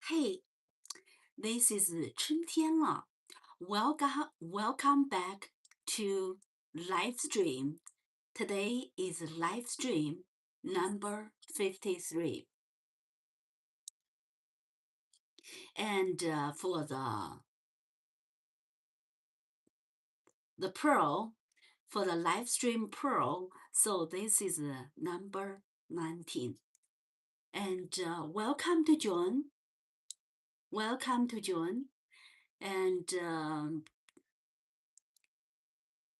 Hey, this is 春天了. Welcome back to Livestream. Today is Livestream number 53. And for the Pearl, for the Livestream Pearl, so this is number 19. And welcome to John. Welcome to John. And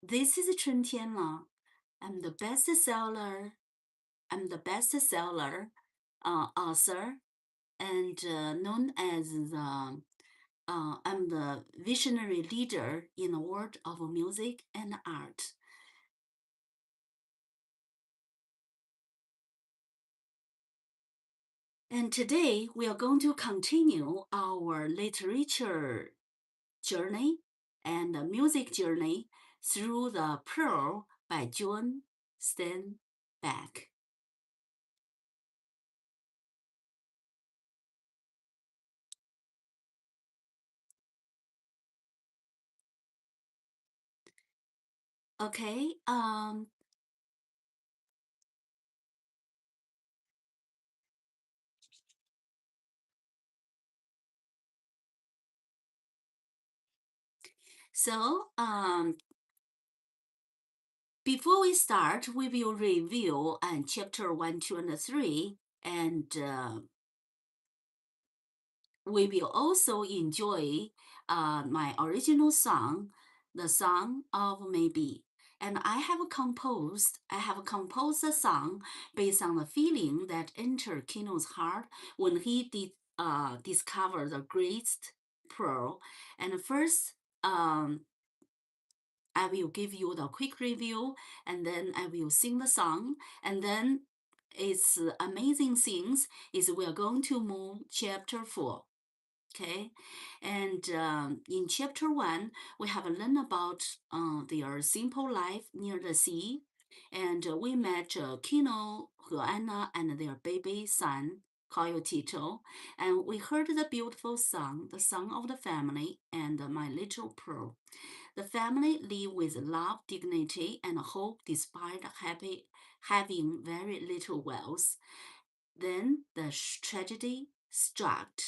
this is 春天了. I'm the bestseller author and known as I'm the visionary leader in the world of music and art. And today we are going to continue our literature journey and music journey through the Pearl by John Steinbeck. Okay, so before we start, we will review chapter 1, 2, and 3, and we will also enjoy my original song, The Song of Maybe. And I have composed a song based on the feeling that entered Kino's heart when he discovered the greatest pearl. And first, I will give you the quick review, and then I will sing the song, and then it's amazing things is we are going to move chapter 4. Okay, and in chapter 1, we have learned about their simple life near the sea, and we met Kino, Anna, and their baby son, Tito, and we heard the beautiful song, the song of the family, and My Little Pearl. The family live with love, dignity, and hope despite having very little wealth. Then the tragedy struck.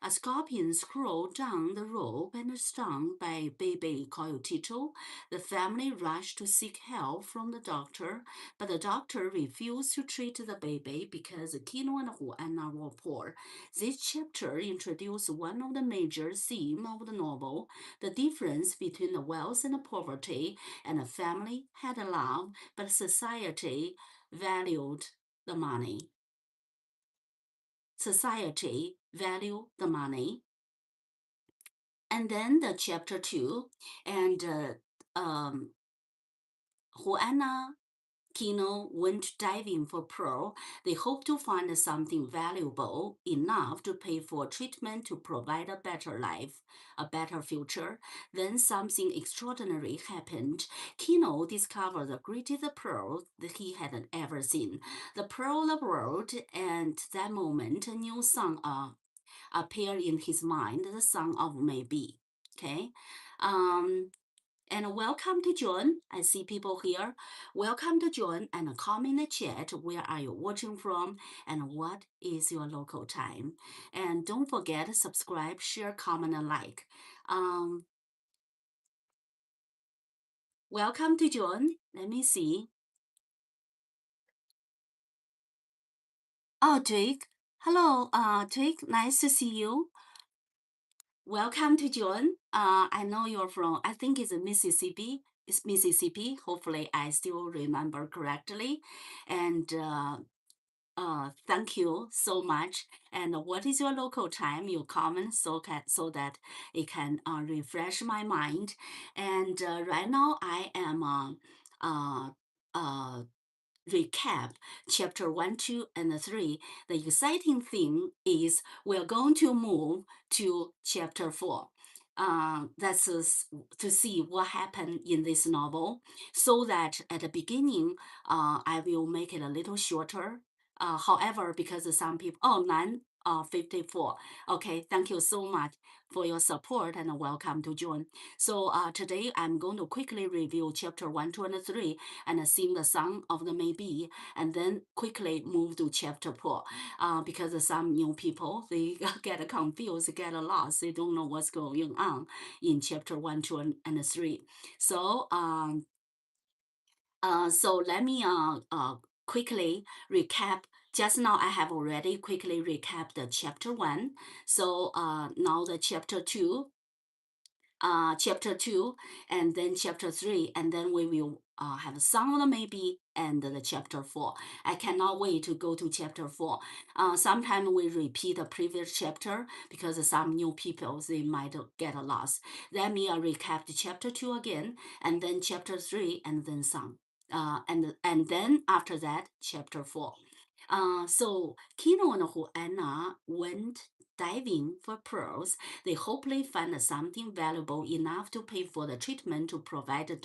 A scorpion crawled down the rope and stung by baby Coyotito. The family rushed to seek help from the doctor, but the doctor refused to treat the baby because Kino and Juana were poor. This chapter introduced one of the major themes of the novel, the difference between the wealth and poverty, and the family had love, but society valued the money. Society value the money. And then the chapter 2, and Juana, Kino went diving for pearl. They hoped to find something valuable enough to pay for treatment to provide a better life, a better future. Then something extraordinary happened. Kino discovered the greatest pearl that he had ever seen, the pearl of the world, and that moment a new song appeared in his mind, the song of Maybe. Okay. And welcome to John. I see people here. Welcome to John and comment in the chat. Where are you watching from and what is your local time? And don't forget to subscribe, share, comment, and like. Welcome to John. Let me see. Oh, Drake. Hello, Drake. Nice to see you. Welcome to John. I know you're from, I think it's Mississippi. It's Mississippi. Hopefully, I still remember correctly. And thank you so much. And what is your local time? You comment so that it can refresh my mind. And right now, I am recap chapter 1, 2, and 3. The exciting thing is we're going to move to chapter 4. That's to see what happened in this novel, so that at the beginning, I will make it a little shorter. However, because some people, EP.54. Okay, thank you so much for your support and welcome to John. So today I'm going to quickly review chapter 1, 2, and 3 and sing the song of the maybe, and then quickly move to chapter 4 because some new people, they get confused, get lost, they don't know what's going on in chapter 1, 2, and 3. So so let me quickly recap. Just now I have already quickly recapped the chapter 1. So now the chapter 2, and then chapter 3, and then we will have some of the maybe and the chapter 4. I cannot wait to go to chapter 4. Sometimes we repeat the previous chapter because some new people, they might get lost. Let me recap the chapter 2 again, and then chapter 3, and then some. And then after that, chapter 4. So Kino and Anna went diving for pearls. They hopefully find something valuable enough to pay for the treatment to provide a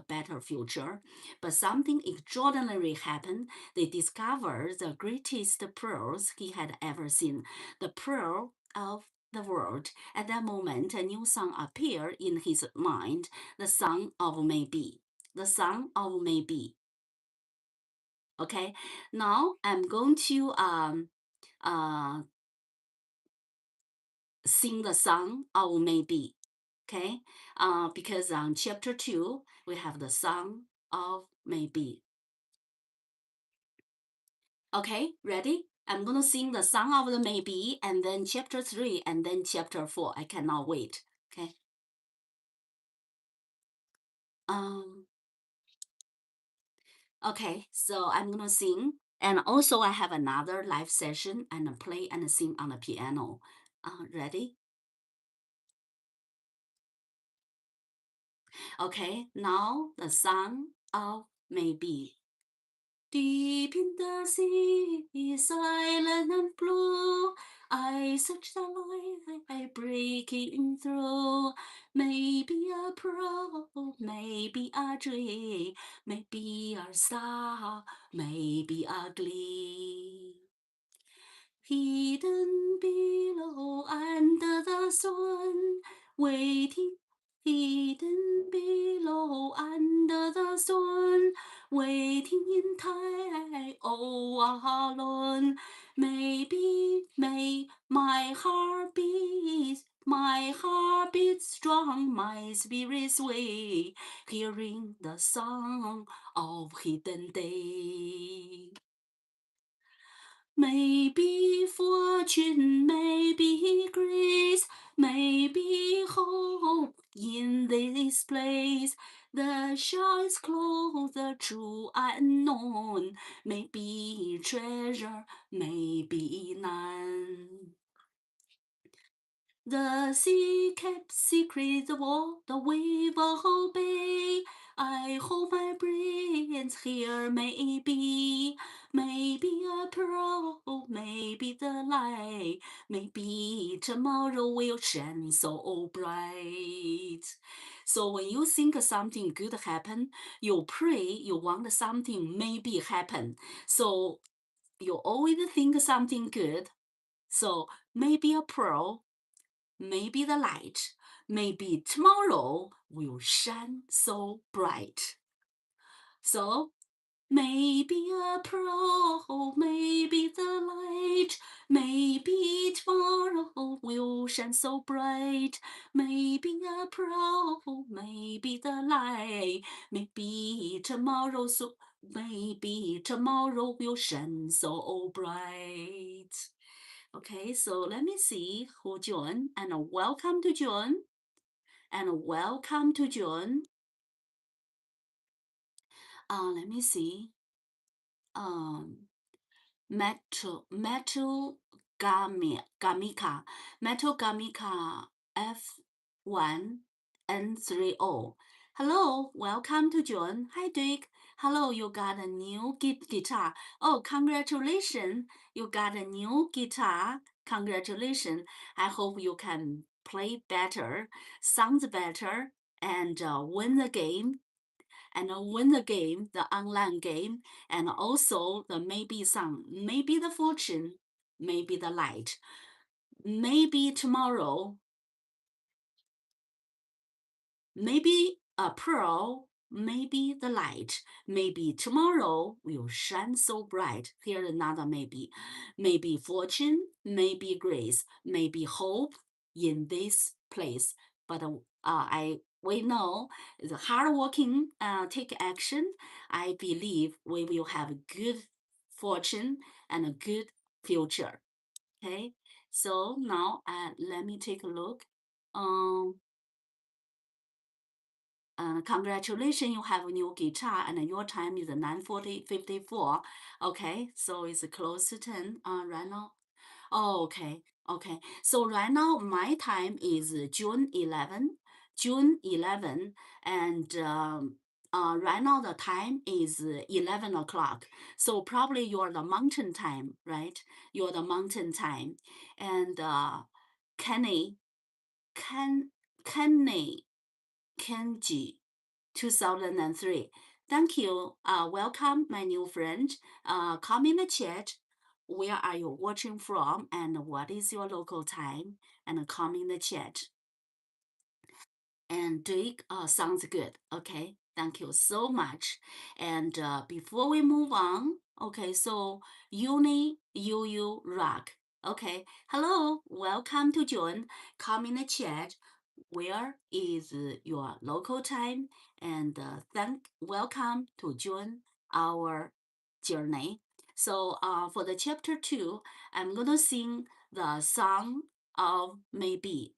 better future. But something extraordinary happened. They discovered the greatest pearls he had ever seen, the pearl of the world. At that moment, a new song appeared in his mind, the song of maybe. The song of maybe. Okay, now I'm going to sing the song of maybe. Okay, because on chapter 2 we have the song of maybe. Okay, ready? I'm gonna sing the song of the maybe, and then chapter 3, and then chapter 4. I cannot wait. Okay. Okay, so I'm gonna sing, and also I have another live session and play and sing on the piano. Ready? Okay, now the song of maybe. Deep in the sea, silent and blue, I search the light, breaking through. Maybe a pearl, maybe a dream, maybe a star, maybe a gleam. Hidden below under the sun, waiting. Hidden below under the sun, waiting in time, all alone. Maybe, my heart beats strong, my spirit sway, hearing the song of hidden day. Maybe fortune, maybe grace, maybe hope in this place. The shell is closed, the true unknown, maybe treasure, maybe none. The sea kept secrets of all the wave obey. I hold my breath here, maybe a pearl, maybe the light, maybe tomorrow will shine so bright. So when you think something good happen, you pray, you want something maybe happen. So you always think something good. So maybe a pearl, maybe the light, maybe tomorrow will shine so bright. So maybe a pearl, maybe the light, maybe tomorrow will shine so bright. Maybe a pearl, maybe the light, maybe tomorrow will shine so bright. Okay, so let me see who joined, and welcome to John, and welcome to John. Let me see. Metal Gamika F1N30. Hello, welcome to John. Hi, Dick. Hello, you got a new guitar. Oh, congratulations. You got a new guitar. Congratulations. I hope you can play better, sounds better, and win the game. and win the game, the online game, and also the maybe song, maybe the fortune, maybe the light, maybe tomorrow, maybe a pearl, maybe the light, maybe tomorrow will shine so bright. Here's another maybe. Maybe fortune, maybe grace, maybe hope in this place. But we know the hard working take action. I believe we will have a good fortune and a good future. Okay, so now let me take a look. Um, congratulations, you have a new guitar and your time is 9:54. Okay, so it's close to 10 right now. Oh, okay, okay. So right now my time is June 11, and right now the time is 11 o'clock. So probably you're the mountain time, right? You're the mountain time. And Kenny, Ken, Kenny, Kenji, 2003. Thank you. Welcome, my new friend. Come in the chat. Where are you watching from and what is your local time? And come in the chat. And Drake sounds good. Okay, thank you so much. And before we move on, okay, so you rock. Okay, hello, welcome to join. Come in the chat. Where is your local time? And welcome to join our journey. So for the chapter 2, I'm gonna sing the song of maybe.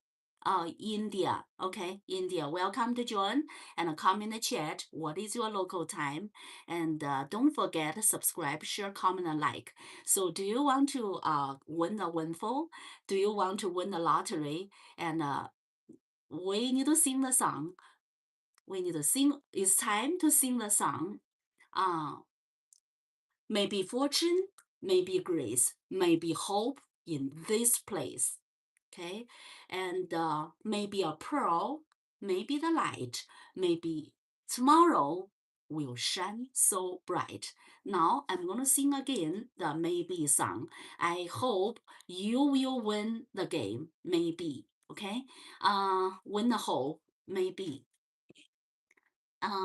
India. Okay, India. Welcome to join and come in the chat. What is your local time? And don't forget subscribe, share, comment, and like. So, do you want to win the windfall? Do you want to win the lottery? And we need to sing the song. We need to sing. It's time to sing the song. Uh, maybe fortune, maybe grace, maybe hope in this place. Okay, and maybe a pearl, maybe the light, maybe tomorrow will shine so bright. Now I'm gonna sing again the maybe song. I hope you will win the game. Maybe, okay? Win the hope. Maybe.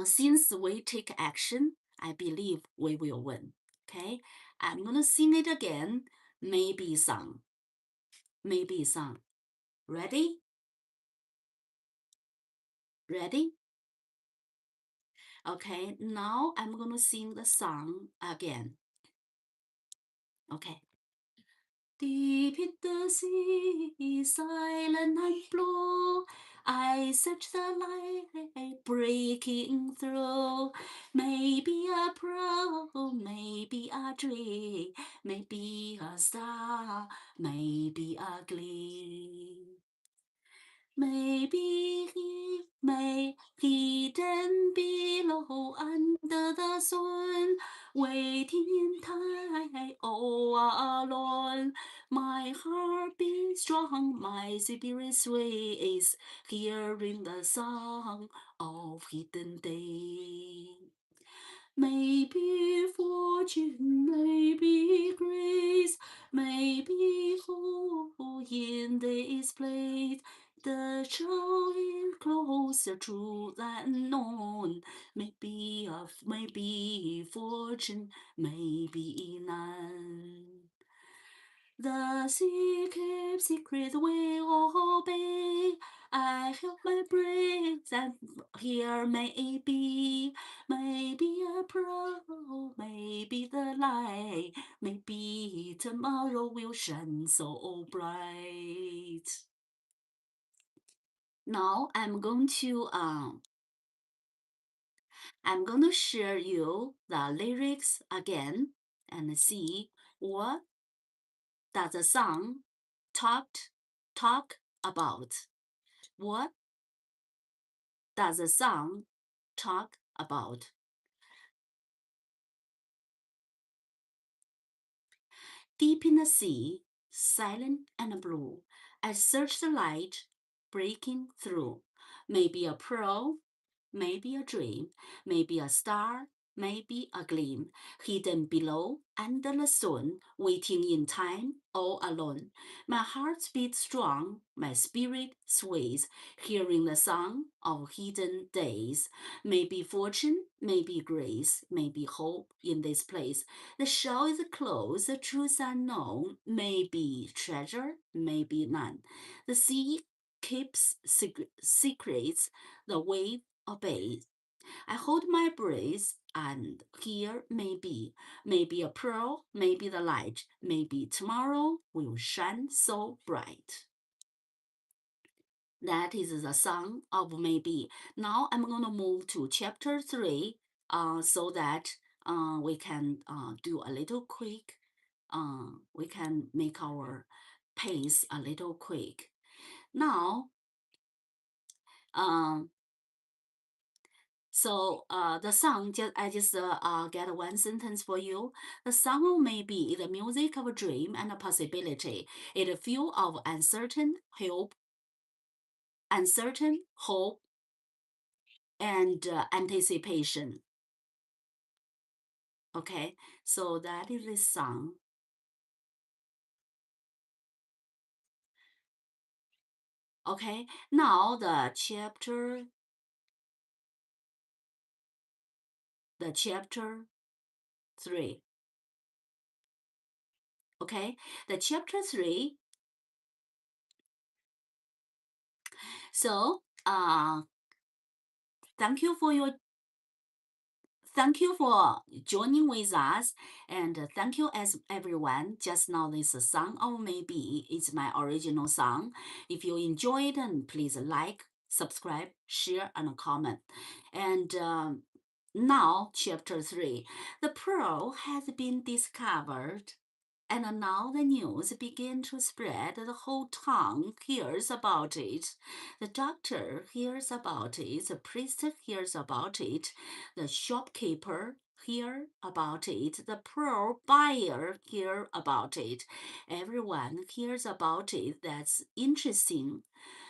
Since we take action, I believe we will win. Okay, I'm gonna sing it again. Maybe song. Maybe song. Ready? Ready? Okay, now I'm gonna sing the song again. Okay. Deep in the sea, silent and blue, I search the light breaking through. Maybe a pearl, maybe a tree, maybe a star, maybe a gleam. Maybe he may hidden below under the sun, waiting in time all alone. My heart beats strong, my spirit sways, hearing the song of hidden day. Maybe fortune, maybe grace, maybe hope in this place. The show is closer to the unknown. Maybe fortune, maybe none. The sea keeps secret will obey. I help my breath and here may be, maybe a pearl, maybe the light, maybe tomorrow will shine so bright. Now I'm going to share you the lyrics again and see what does the song talk about. What does the song talk about? Deep in the sea, silent and blue, I search the light breaking through. Maybe a pearl, maybe a dream, maybe a star, maybe a gleam, hidden below under the sun, waiting in time, all alone. My heart beats strong, my spirit sways, hearing the song of hidden days. Maybe fortune, maybe grace, maybe hope in this place. The shell is closed, the truth unknown, maybe treasure, maybe none. The sea keeps secrets, the wave obeys. I hold my breath, and here maybe a pearl, maybe the light, maybe tomorrow will shine so bright. That is the song of maybe. Now I'm going to move to chapter 3 so that we can do a little quick. We can make our pace a little quick. Now, so the song, I just get one sentence for you. The song may be the music of a dream and a possibility. It full of uncertain hope, and anticipation. Okay, so that is the song. Okay, now the chapter 3. Okay, the chapter 3. So thank you for joining with us, and thank you as everyone. Just now this song of maybe is my original song. If you enjoy it, and please like, subscribe, share, and comment. And now chapter 3, the pearl has been discovered. And now the news began to spread. The whole town hears about it. The doctor hears about it. The priest hears about it. The shopkeeper hear about it. The pearl buyer hear about it. Everyone hears about it. That's interesting.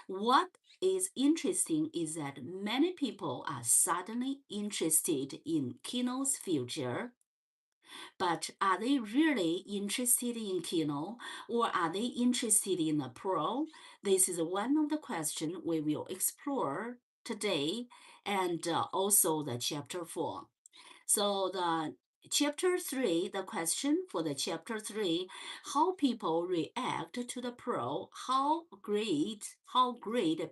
What is interesting is that many people are suddenly interested in Kino's future. But are they really interested in Kino, or are they interested in the Pro? This is one of the questions we will explore today, and also the chapter 4. So the chapter 3, the question for the chapter 3, how people react to the Pro, how great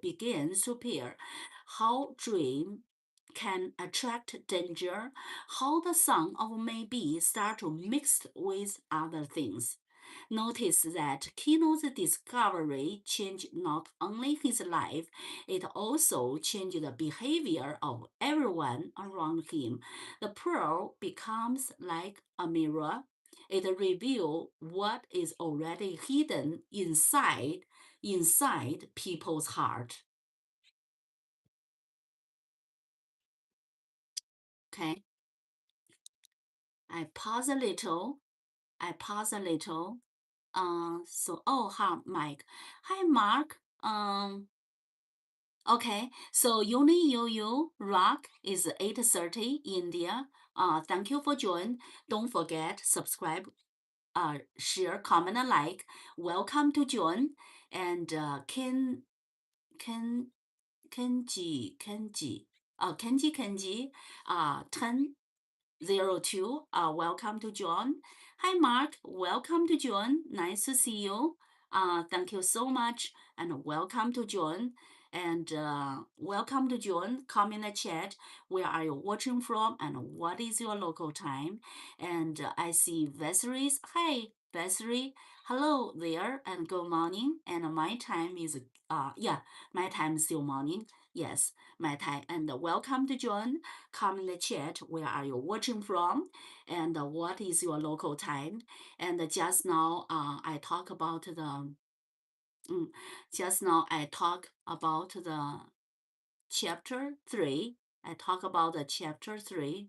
begins to appear, how dream can attract danger, how the song of maybe start to mix with other things. Notice that Kino's discovery changed not only his life, it also changed the behavior of everyone around him. The pearl becomes like a mirror. It reveals what is already hidden inside people's heart. Okay, I pause a little. I pause a little. Hi, Mike. Hi, Mark. Okay. So Yuni Yu Rock is 8:30 India. Thank you for joining. Don't forget subscribe, share, comment, and like. Welcome to join. And Ken Kenji, 1002. Welcome to John. Hi, Mark. Welcome to John. Nice to see you. Thank you so much, and welcome to John. And welcome to John. Come in the chat. Where are you watching from, and what is your local time? And I see Vesiris. Hi, Vesri. Hello there, and good morning. And my time is my time is still morning. Yes, my time. And welcome to John. Come in the chat. Where are you watching from, and what is your local time? And just now, I talk about the. Just now, I talk about the chapter 3. I talk about the chapter 3.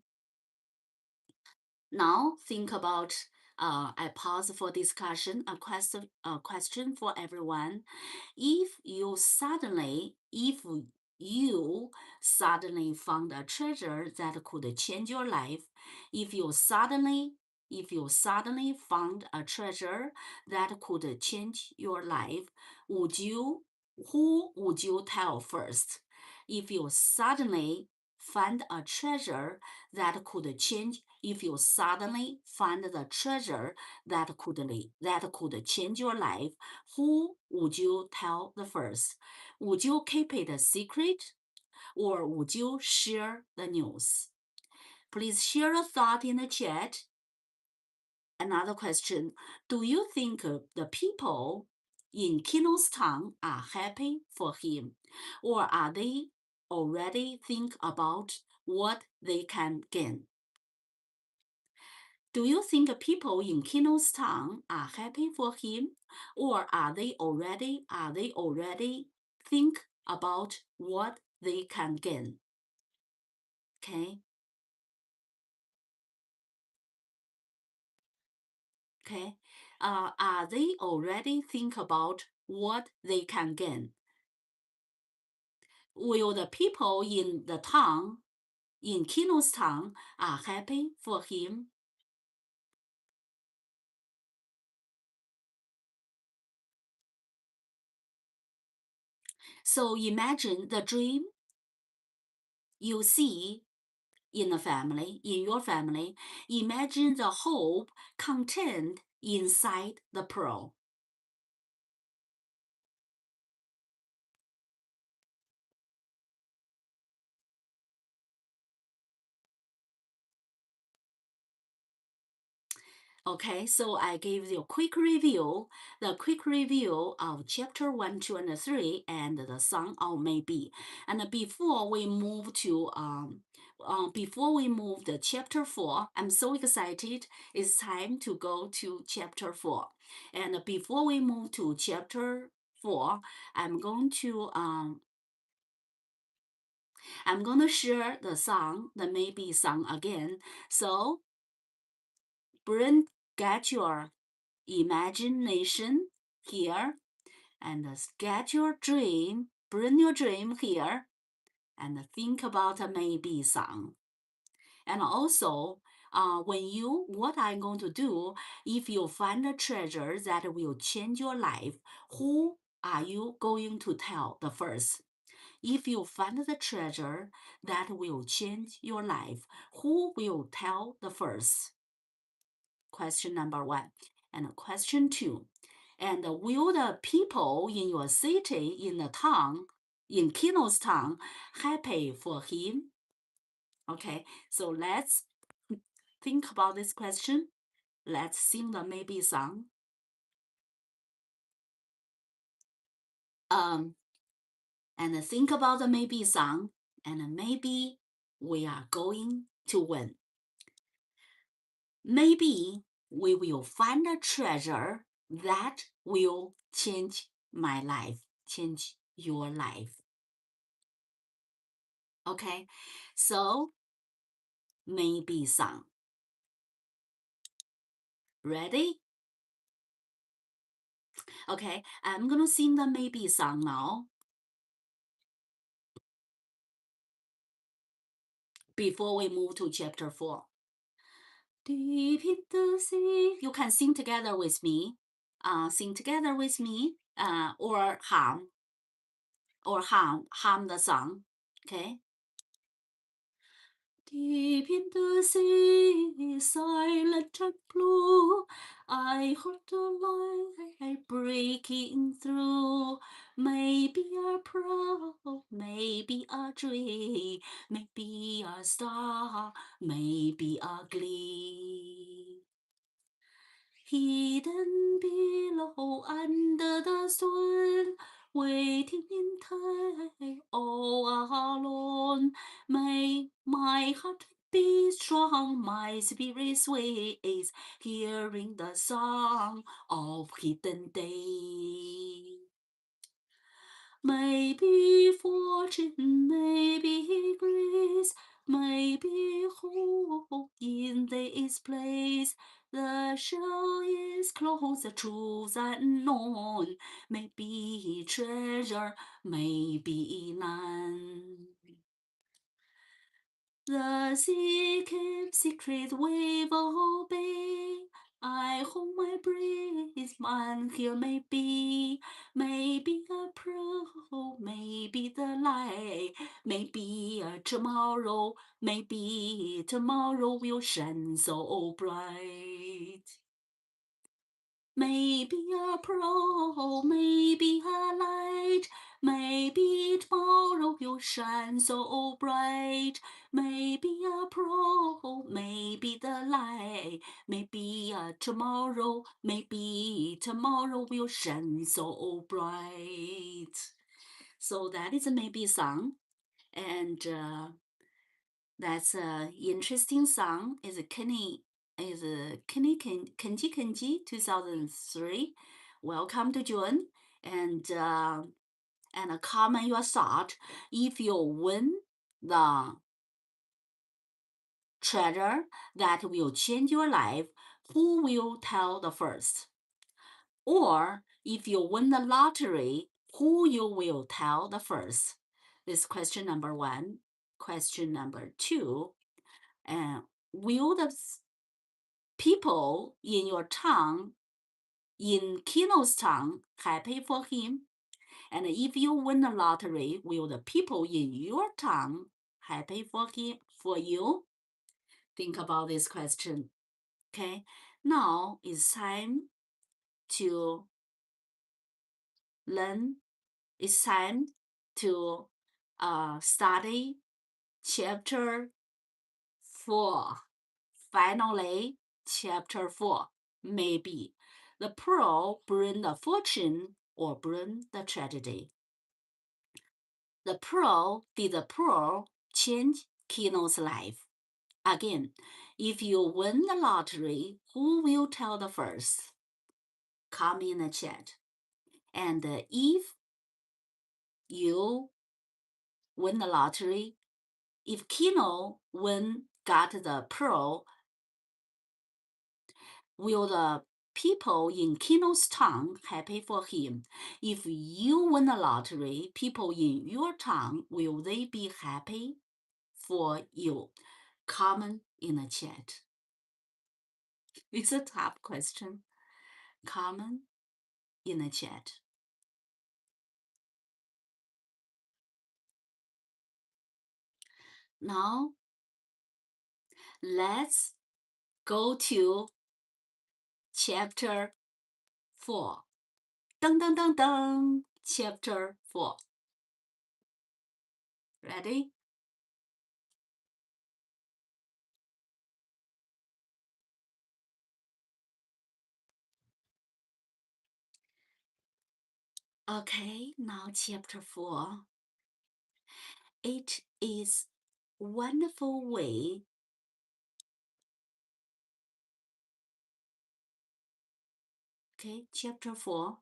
Now, think about. I pause for discussion. A question for everyone. If you suddenly found a treasure that could change your life, if you suddenly found a treasure that could change your life, who would you tell first? If you suddenly find a treasure that could change if you suddenly find the treasure that could change your life, who would you tell the first? Would you keep it a secret, or would you share the news? Please share a thought in the chat. Another question: do you think the people in Kino's town are happy for him, or are they already think about what they can gain? Do you think people in Kino's town are happy for him, or are they already think about what they can gain? Okay. Okay. Are they already think about what they can gain? Will the people in the town, in Kino's town, are happy for him? So imagine the dream you see in a family, in your family. Imagine the hope contained inside the pearl. Okay, so I gave you a quick review, of chapter 1, 2, and 3, and the song of Maybe. And before we move to chapter 4, I'm so excited. It's time to go to chapter 4. And before we move to chapter 4, I'm going to share the song, the Maybe song again. So get your imagination here, and get your dream, bring your dream here, and think about a Maybe song. And also, what I'm going to do, if you find a treasure that will change your life, who are you going to tell the first? If you find the treasure that will change your life, who will tell the first? Question number 1. And question 2. And will the people in your city, in the town, in Kino's town, happy for him? Okay, so let's think about this question. Let's sing the Maybe song. And think about the Maybe song, and maybe we are going to win. Maybe we will find a treasure that will change my life, change your life. Okay, so Maybe song. Ready? Okay, I'm gonna sing the Maybe song now. Before we move to chapter 4. Deep in the sea. You can sing together with me. Sing together with me. Or hum the song. Okay. Deep in the sea, silent and blue, I heard the light breaking through. Maybe a pearl, maybe a dream, maybe a star, maybe a gleam. Hidden below under the sun, waiting in time all alone. May my heart be strong, my spirit sways, hearing the song of hidden day. Maybe fortune, maybe grace, maybe hope in this place. The show is close, the truth unknown, maybe treasure, maybe none. The sea keeps secret we will obey. I hold my breath, man here may be a pro, maybe the lie, maybe a tomorrow, maybe tomorrow will shine so bright. Maybe a pro, maybe a light, maybe tomorrow will shine so bright. Maybe a pro, maybe the light, maybe a tomorrow, maybe tomorrow will shine so bright. So that is a maybe song, and that's an interesting song. Is Kenny Kenji 2003. Welcome to June, and comment your thought. If you win the treasure that will change your life, who will tell the first? Or if you win the lottery, who you will tell the first? This is question number 1. Question number 2. Will the people in your town, in Kino's town, happy for him? And if you win the lottery, will the people in your town happy for you? Think about this question. Okay, now it's time to learn. It's time to study chapter 4. Finally, chapter 4. Maybe the pearl bring the fortune or bring the tragedy. Did the pearl change Kino's life? Again, if you win the lottery, who will tell the first? Comment in the chat. And if you win the lottery, if Kino got the pearl, will the people in Kino's town happy for him? If you win the lottery, people in your town, will they be happy for you? Comment in the chat. It's a tough question. Comment in the chat. Now, let's go to chapter 4. Dun dun dun dun. Chapter 4. Ready? Okay, now chapter 4. It is wonderful way. Okay, chapter 4.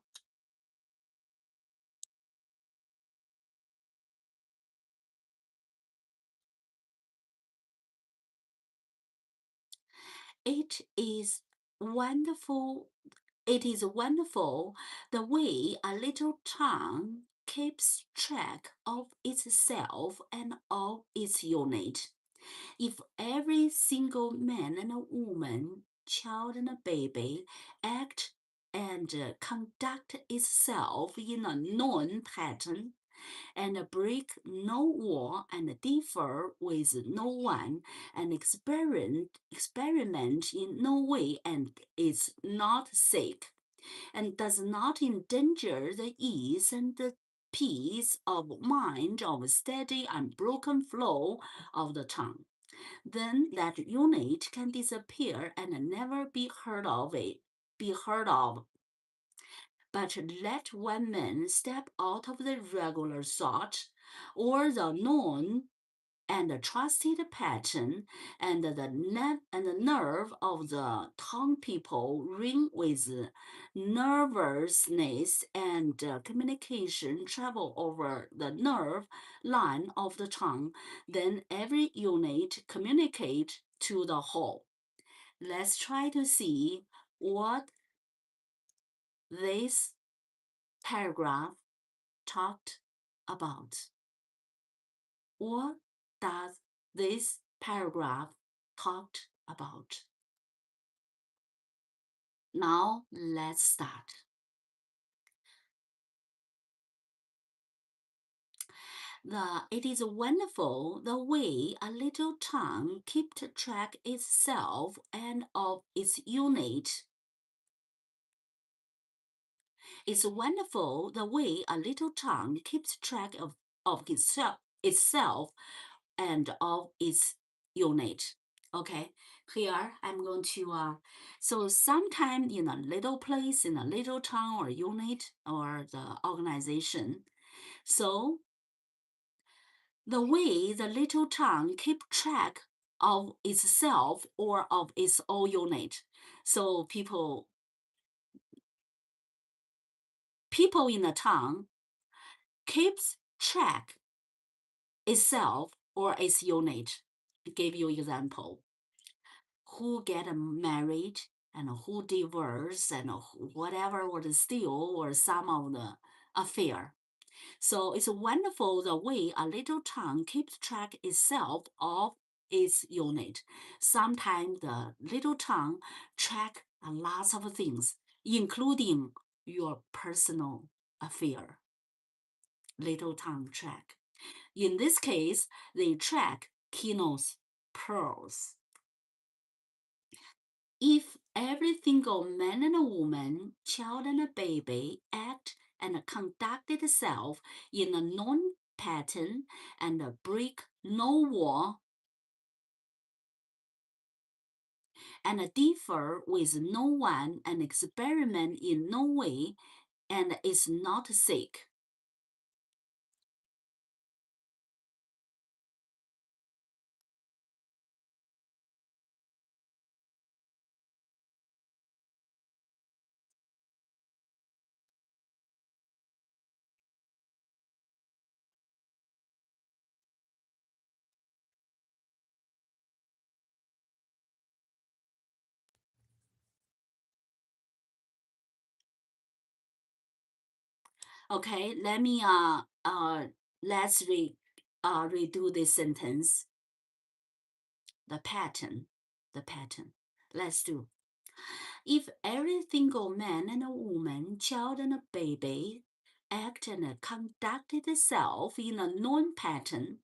It is wonderful the way a little town keeps track of itself and of its unit. If every single man and a woman, child and a baby act and conduct itself in a known pattern, and break no law and differ with no one, and experiment in no way and is not sick, and does not endanger the ease and the peace of mind of steady unbroken flow of the tongue, then that unit can disappear and never be heard of. But let one man step out of the regular thought, or the known and trusted pattern, and the nerve of the tongue people ring with nervousness, and communication travel over the nerve line of the tongue, then every unit communicate to the whole. let's try to see what this paragraph talked about. What does this paragraph talked about? Now let's start. It is wonderful the way a little tongue keeps track itself and of its unit. It's wonderful the way a little tongue keeps track of itself and of its unit. Okay, here I'm going to, so sometime in a little place, in a little town or unit or the organization, so the way the little town keep track of itself or of its own unit. So people in the town keeps track itself or its unit. I give you example. Who get married and who divorce and whatever was still or some of the affair. So it's wonderful the way a little town keeps track itself of its unit. Sometimes the little town track a lot of things, including your personal affair. Little town track. In this case, they track Kino's pearls. If every single man and woman, child and baby act and conduct itself in a known pattern and break no law and differ with no one and experiment in no way and is not sick. Okay, let's redo this sentence. The pattern. Let's do. If every single man and woman, child and baby act and conduct itself in a known pattern,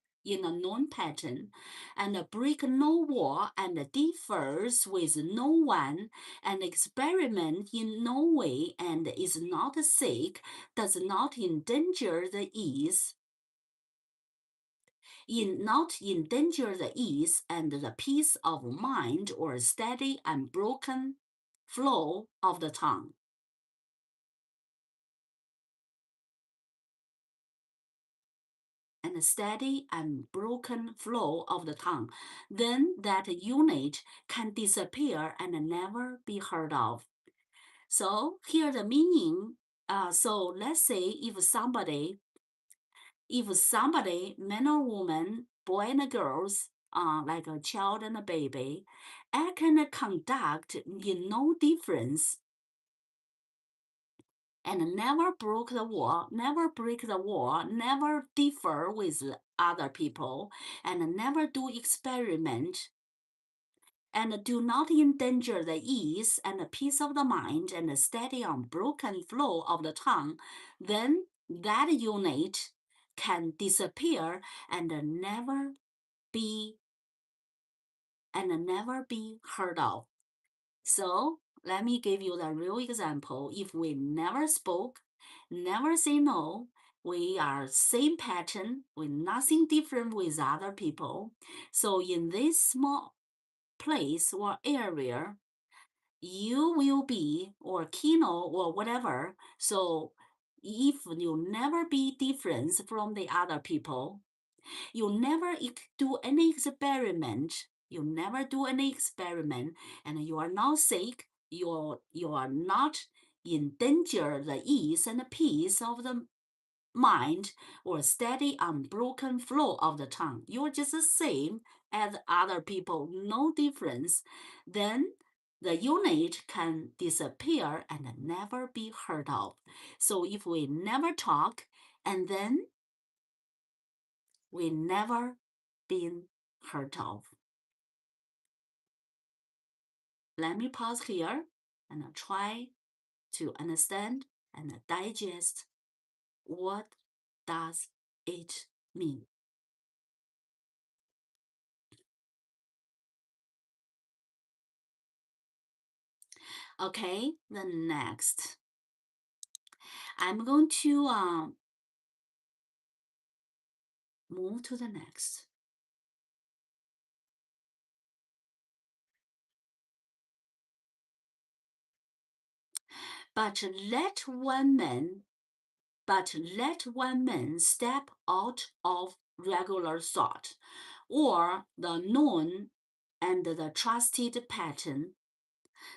and break no law and differs with no one, and experiment in no way and is not sick, does not endanger the ease, not endanger the ease and the peace of mind or steady unbroken flow of the tongue. And steady unbroken flow of the tongue, then that unit can disappear and never be heard of. So here the meaning, so let's say if somebody, man or woman, boy and girls, like a child and a baby, act and conduct in no difference and never break the wall, never differ with other people, and never do experiment, and do not endanger the ease and the peace of the mind and the steady unbroken flow of the tongue, then that unit can disappear and never be heard of. So let me give you the real example. If we never spoke, never say no, we are same pattern with nothing different with other people. So in this small place or area, you will be, or Kino or whatever. So if you never be different from the other people, you never do any experiment. And you are not sick. You are not in danger the ease and peace of the mind or steady unbroken flow of the tongue. You're just the same as other people, no difference. Then the unit can disappear and never be heard of. So if we never talk, and then we never been heard of. Let me pause here and try to understand and digest what does it mean. Okay, the next. I'm going to move to the next. But let one man step out of regular thought, or the known and the trusted pattern.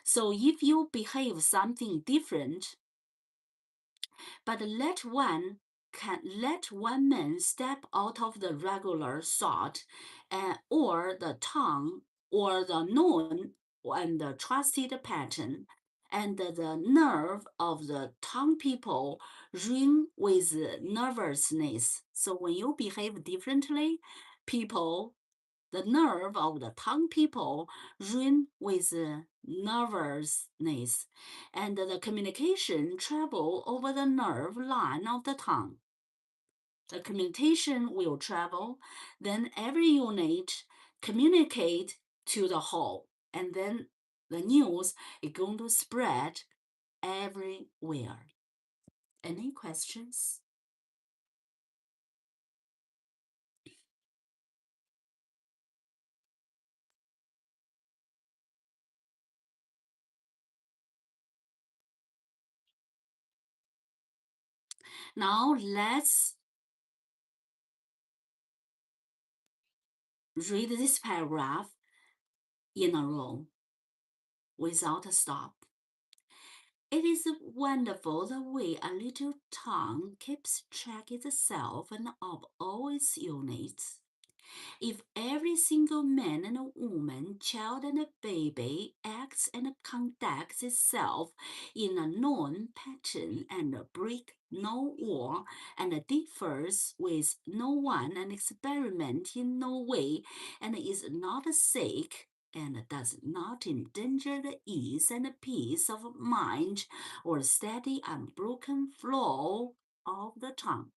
So if you behave something different, but let one man step out of the regular thought, or the tongue, or the known and the trusted pattern, and the nerve of the tongue people ring with nervousness. So when you behave differently, the nerve of the tongue people ring with nervousness, and the communication travel over the nerve line of the tongue. The communication will travel, then every unit communicate to the whole, and then the news is going to spread everywhere. Any questions? Now let's read this paragraph in a row without a stop. It is wonderful the way a little tongue keeps track itself and of all its units. If every single man and woman, child and baby acts and conducts itself in a known pattern and break no law and differs with no one and experiment in no way and is not sick and does not endanger the ease and peace of mind or steady unbroken flow of the tongue,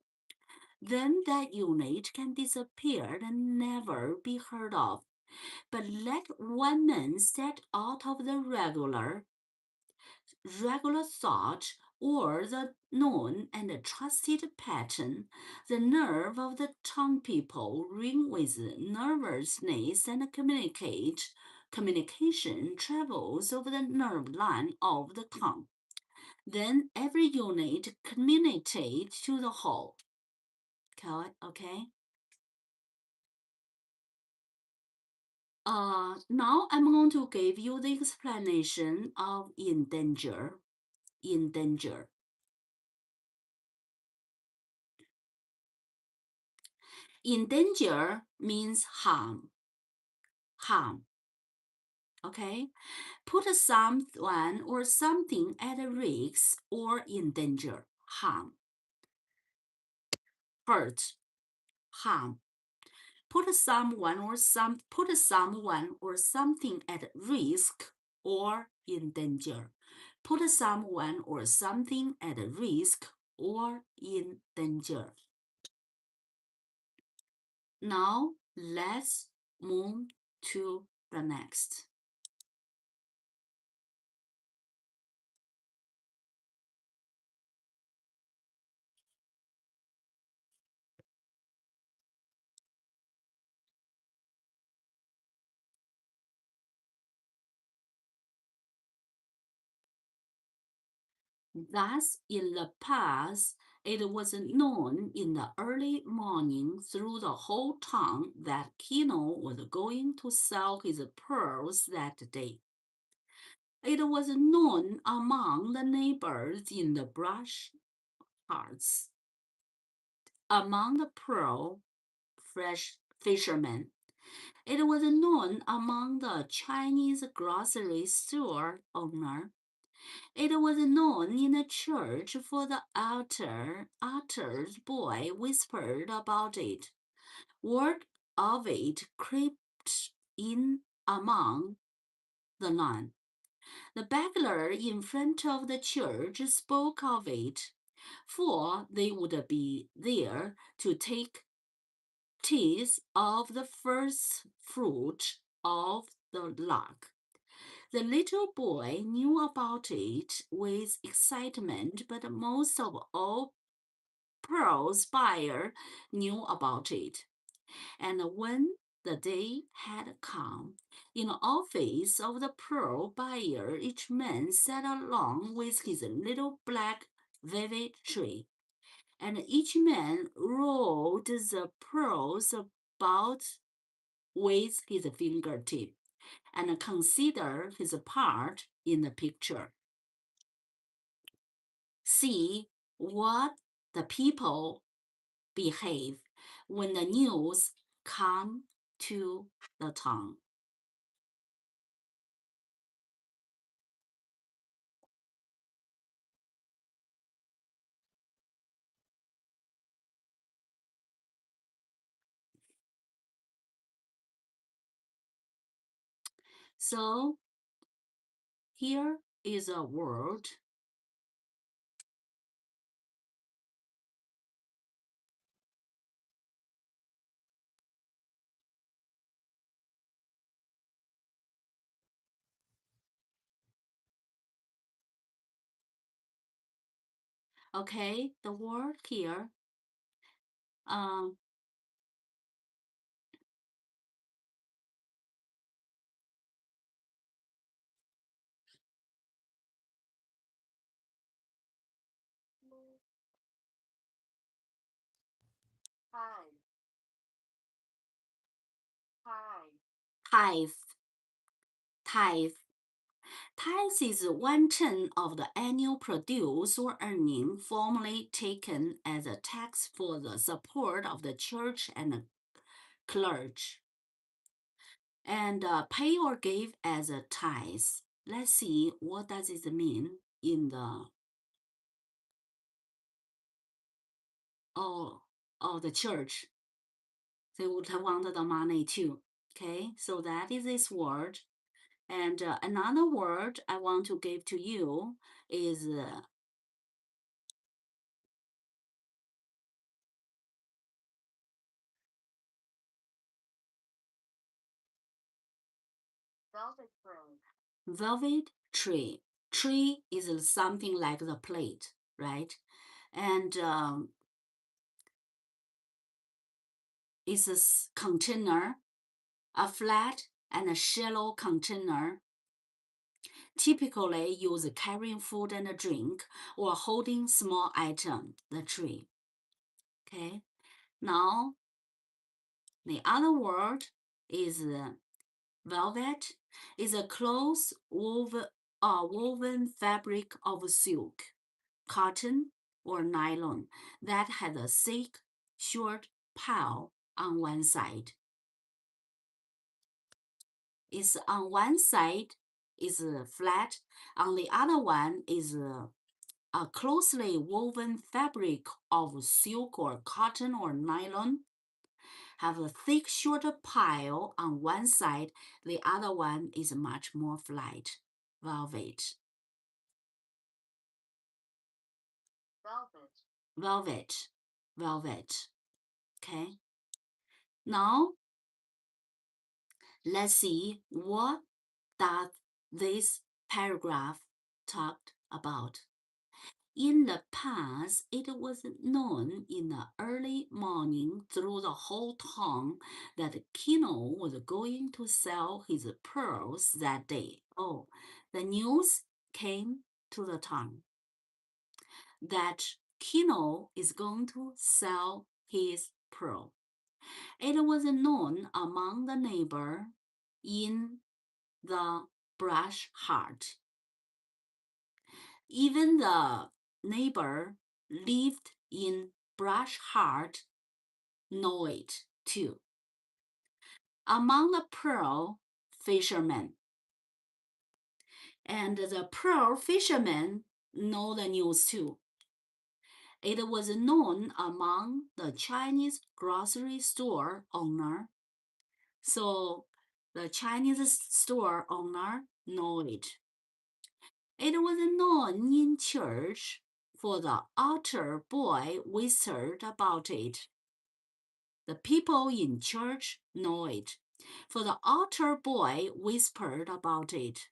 then that unit can disappear and never be heard of. But let one man step out of the regular thought or the known and trusted pattern, the nerve of the tongue people ring with nervousness and communication travels over the nerve line of the tongue. Then every unit communicates to the whole. Okay? Now I'm going to give you the explanation of in danger. In danger. In danger means harm. Harm. Okay? Put someone or something at risk or in danger. Harm. Hurt. Harm. Put someone or something at risk or in danger. Put someone or something at risk or in danger. Now let's move to the next. Thus, in the past, it was known in the early morning through the whole town that Kino was going to sell his pearls that day. It was known among the neighbors in the brush among the pearl fresh fishermen, It was known among the Chinese grocery store owner. It was known in the church, for the altar's boy whispered about it. Word of it crept in among the nun. The beggar in front of the church spoke of it, for they would be there to take taste of the first fruit of the lark. The little boy knew about it with excitement, but most of all, Pearl's buyer knew about it. And when the day had come, in the office of the pearl buyer, each man sat along with his little black velvet tray, and each man rolled the pearls about with his fingertip and considered his part in the picture. See what the people behave when the news come to the town. So here is a word. Okay, the word here. Um, tithe. Tithe. Tithe is 1/10 of the annual produce or earning, formerly taken as a tax for the support of the church and the clergy, and pay or give as a tithe. Let's see what does it mean in the the church. They would want the money too. Okay, so that is this word. And another word I want to give to you is velvet tree. Tree is something like the plate, right? And it's a container, a flat and a shallow container, typically used carrying food and a drink or holding small item, the tree. Okay, now the other word is velvet. Is a close woven fabric of silk, cotton, or nylon that has a thick, short pile on one side. It's on one side is flat, on the other one is a closely woven fabric of silk or cotton or nylon, have a thick shorter pile on one side, the other one is much more flat, velvet. Velvet, velvet. Okay. Now let's see what does this paragraph talked about. In the past, it was known in the early morning through the whole town that Kino was going to sell his pearls that day. Oh, the news came to the town that Kino is going to sell his pearl. It was known among the neighbor in the brush heart. Even the neighbor lived in brush heart know it too. among the pearl fishermen. And the pearl fishermen know the news too. It was known among the Chinese grocery store owner. So the Chinese store owner know it. It was known in church, for the altar boy whispered about it. The people in church know it, for the altar boy whispered about it.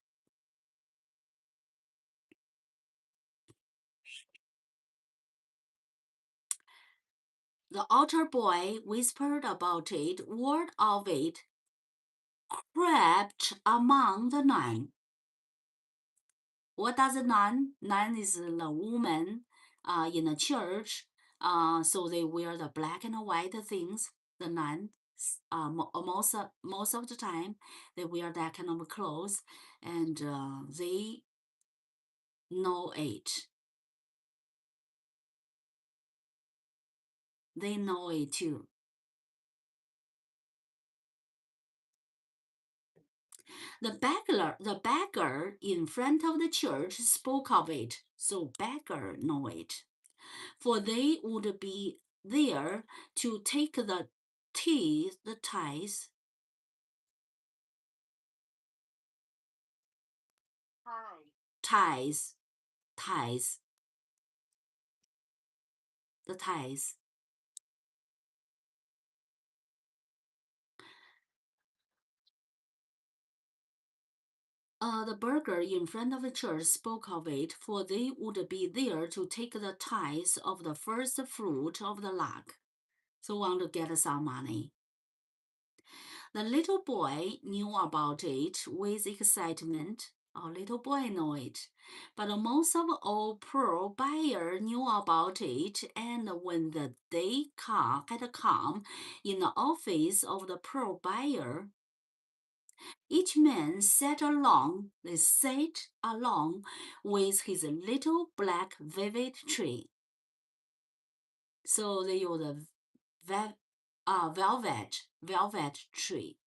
The altar boy whispered about it, word of it crept among the nun. What does a nun? Nun is the woman in the church. So they wear the black and white things. The nun, most of the time, they wear that kind of clothes, and they know it. They know it too. The beggar in front of the church spoke of it, so beggar know it. For they would be there to take the tithes. Tithes, tithes, the tithes. The beggar in front of the church spoke of it, for they would be there to take the tithes of the first fruit of the land. So want to get some money. The little boy knew about it with excitement. Our little boy know it. But most of all pearl buyer knew about it, and when the day had come in the office of the pearl buyer, each man sat along with his little black velvet tree. So they use a velvet tree.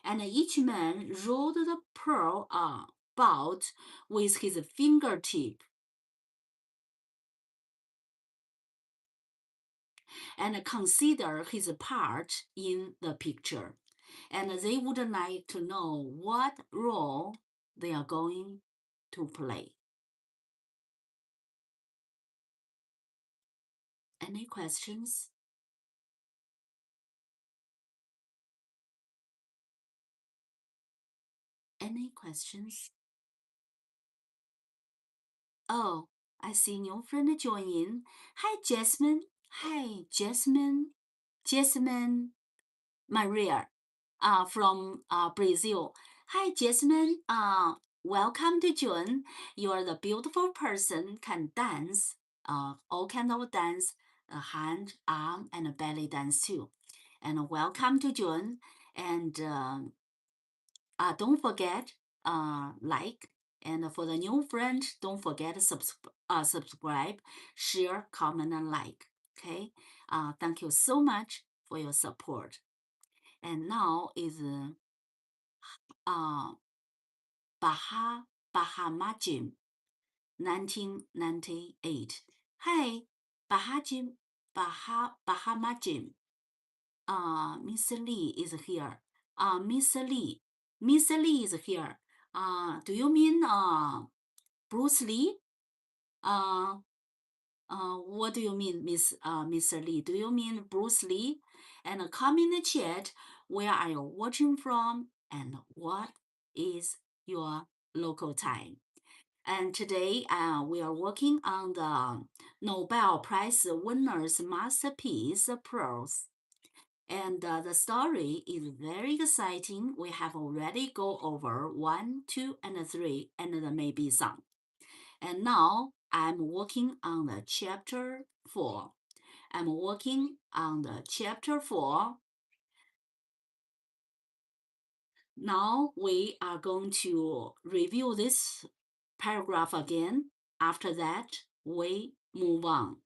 And each man rolled the pearl about with his fingertip and consider his part in the picture. And they would like to know what role they are going to play. Any questions? Any questions? Oh, I see new friend join in. Hi, Jasmine. Hi, Jasmine. Jasmine Maria from Brazil. Hi, Jasmine. Welcome to June. You are the beautiful person, can dance, all kind of dance, hand, arm, and belly dance too. And welcome to June. And don't forget, like, and for the new friend, don't forget subscribe, share, comment, and like. Okay. Thank you so much for your support. And now is Bahamadim, 1998. Hi, Bahamadim. Miss Lee is here. Miss Lee is here. Do you mean Bruce Lee? What do you mean, Mr. Lee? Do you mean Bruce Lee? And comment in the chat, where are you watching from and what is your local time? And today we are working on the Nobel Prize winner's masterpiece, Pearls. And the story is very exciting. We have already go over 1, 2, and 3, and maybe some. And now I'm working on the chapter 4. I'm working on the chapter 4. Now we are going to review this paragraph again. After that, we move on.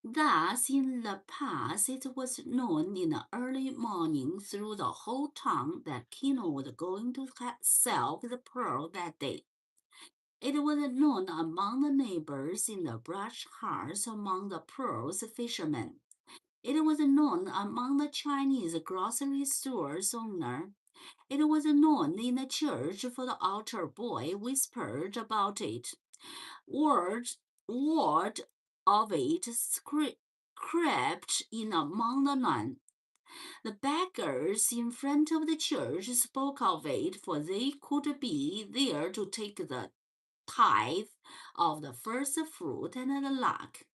Thus, in the past, it was known in the early morning through the whole town that Kino was going to sell the pearl that day. It was known among the neighbors in the brush hearts among the pearls fishermen. It was known among the Chinese grocery stores owner. It was known in the church, for the altar boy whispered about it. Word of it crept in among the nun. The beggars in front of the church spoke of it, for they could be there to take the tithe of the first fruit and the luck.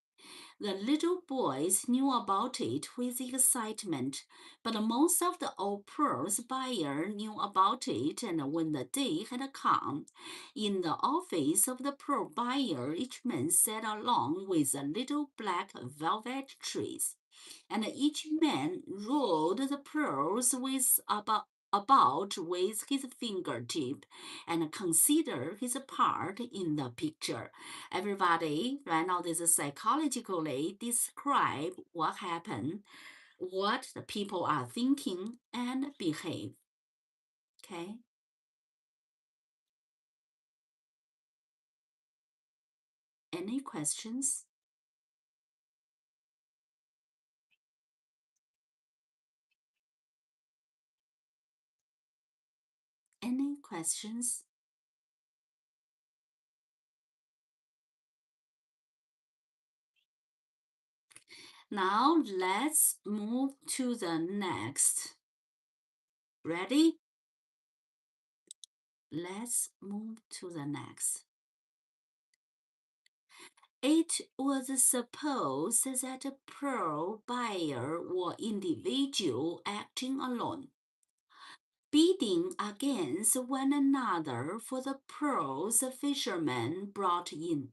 The little boys knew about it with excitement, but most of the old pearls buyer knew about it, and when the day had come, in the office of the pearl buyer, each man sat along with a little black velvet trees, and each man rolled the pearls about with his fingertip and consider his part in the picture. Everybody, right now, this is psychologically describe what happened, what the people are thinking and behave. Okay. Any questions? Any questions? Now let's move to the next. Ready? Let's move to the next. It was supposed that a pearl buyer or individual acting alone, bidding against one another for the pearls the fishermen brought in.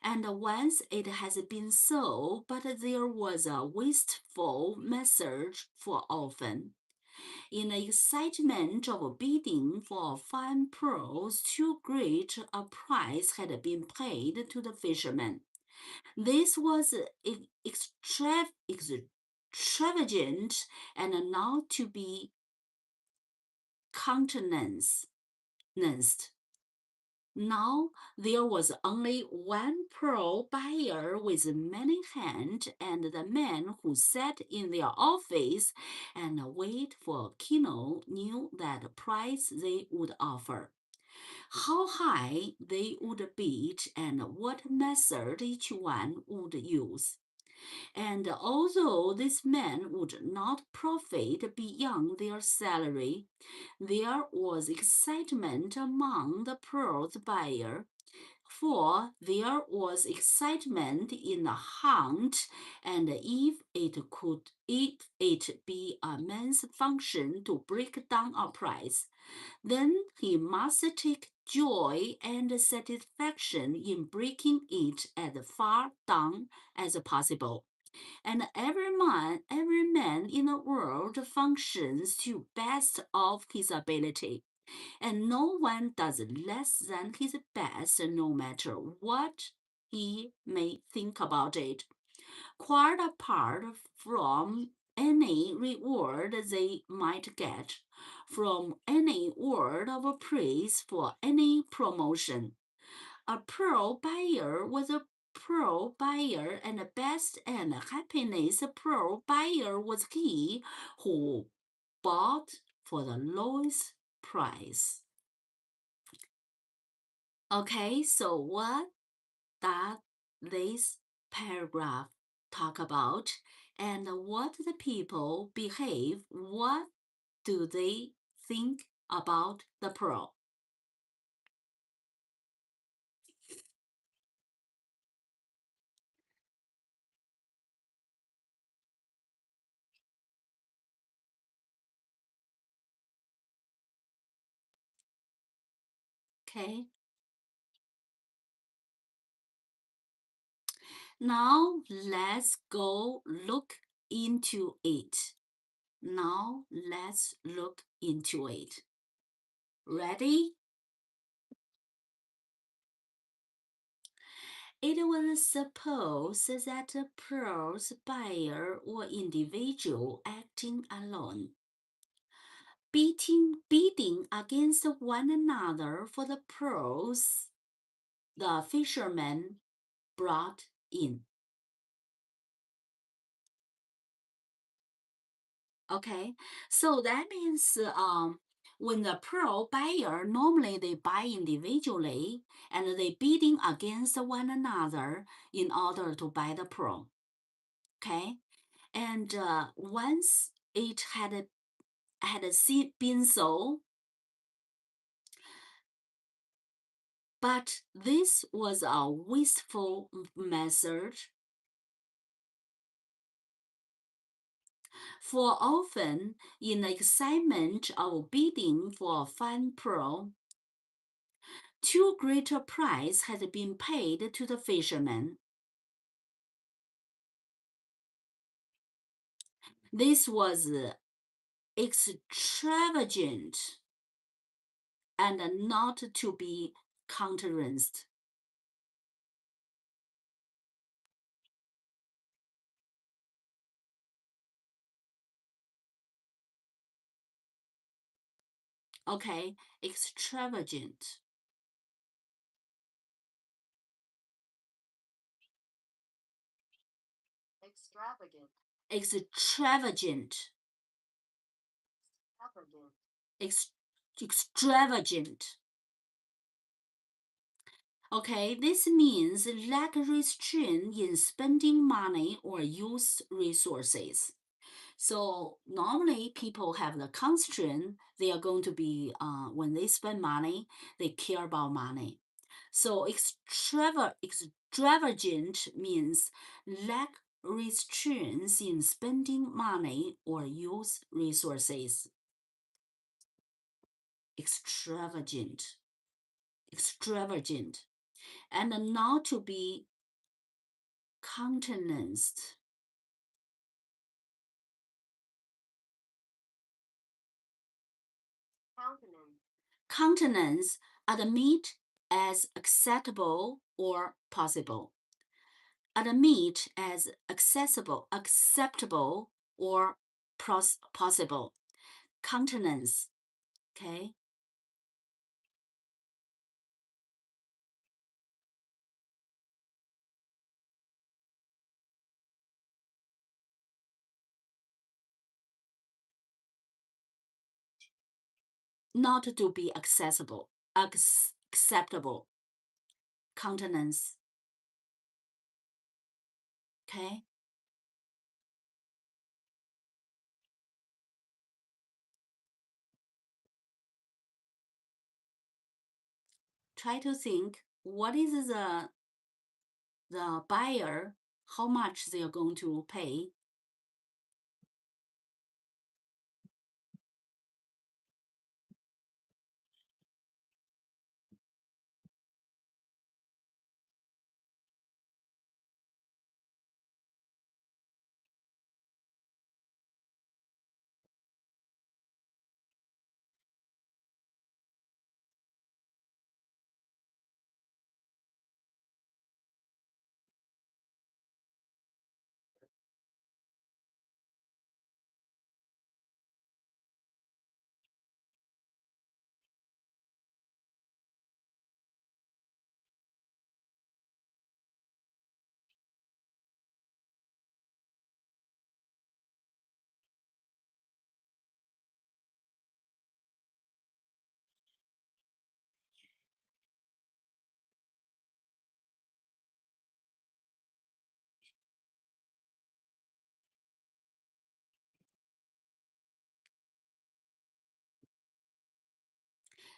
And once it has been so, but there was a wistful message for often. In the excitement of bidding for fine pearls, too great a price had been paid to the fishermen. This was extravagant and not to be countenanced. Now there was only one pearl buyer with many hands, and the men who sat in their office and wait for Kino knew that price they would offer, how high they would bid, and what method each one would use. And although these men would not profit beyond their salary, there was excitement among the pearls buyer, for there was excitement in the hunt, and if it be a man's function to break down a price, then he must take joy and satisfaction in breaking it as far down as possible. And every man in the world functions to best of his ability, and no one does less than his best, no matter what he may think about it. Quite apart from any reward they might get, from any word of praise for any promotion. A pearl buyer was a pearl buyer, and the best and happiness pearl buyer was he who bought for the lowest price. Okay, so what does this paragraph talk about? And what the people behave? What do they think about the pearl? Okay. Now let's go look into it. Now let's look into it. Ready? It was supposed that the pearl's buyer or individual acting alone, bidding against one another for the pearls the fishermen brought in. Okay, so that means when the pearl buyer normally they buy individually and they bidding against one another in order to buy the pearl. Okay, and once it had been so, but this was a wasteful method. For often, in the excitement of bidding for a fine pearl, too great a price had been paid to the fisherman. This was extravagant and not to be countenanced. Okay, extravagant. Extravagant. Ex- extravagant. Okay, this means lack restraint in spending money or use resources. So normally people have the constraint. They are going to be when they spend money, they care about money. So extravagant means lack restraints in spending money or use resources. Extravagant, extravagant, and not to be countenanced. Countenance admit as acceptable or possible. Admit as acceptable or possible. Countenance. Okay. Not to be accessible, acceptable. Countenance. Okay. Try to think what is the buyer, how much they are going to pay.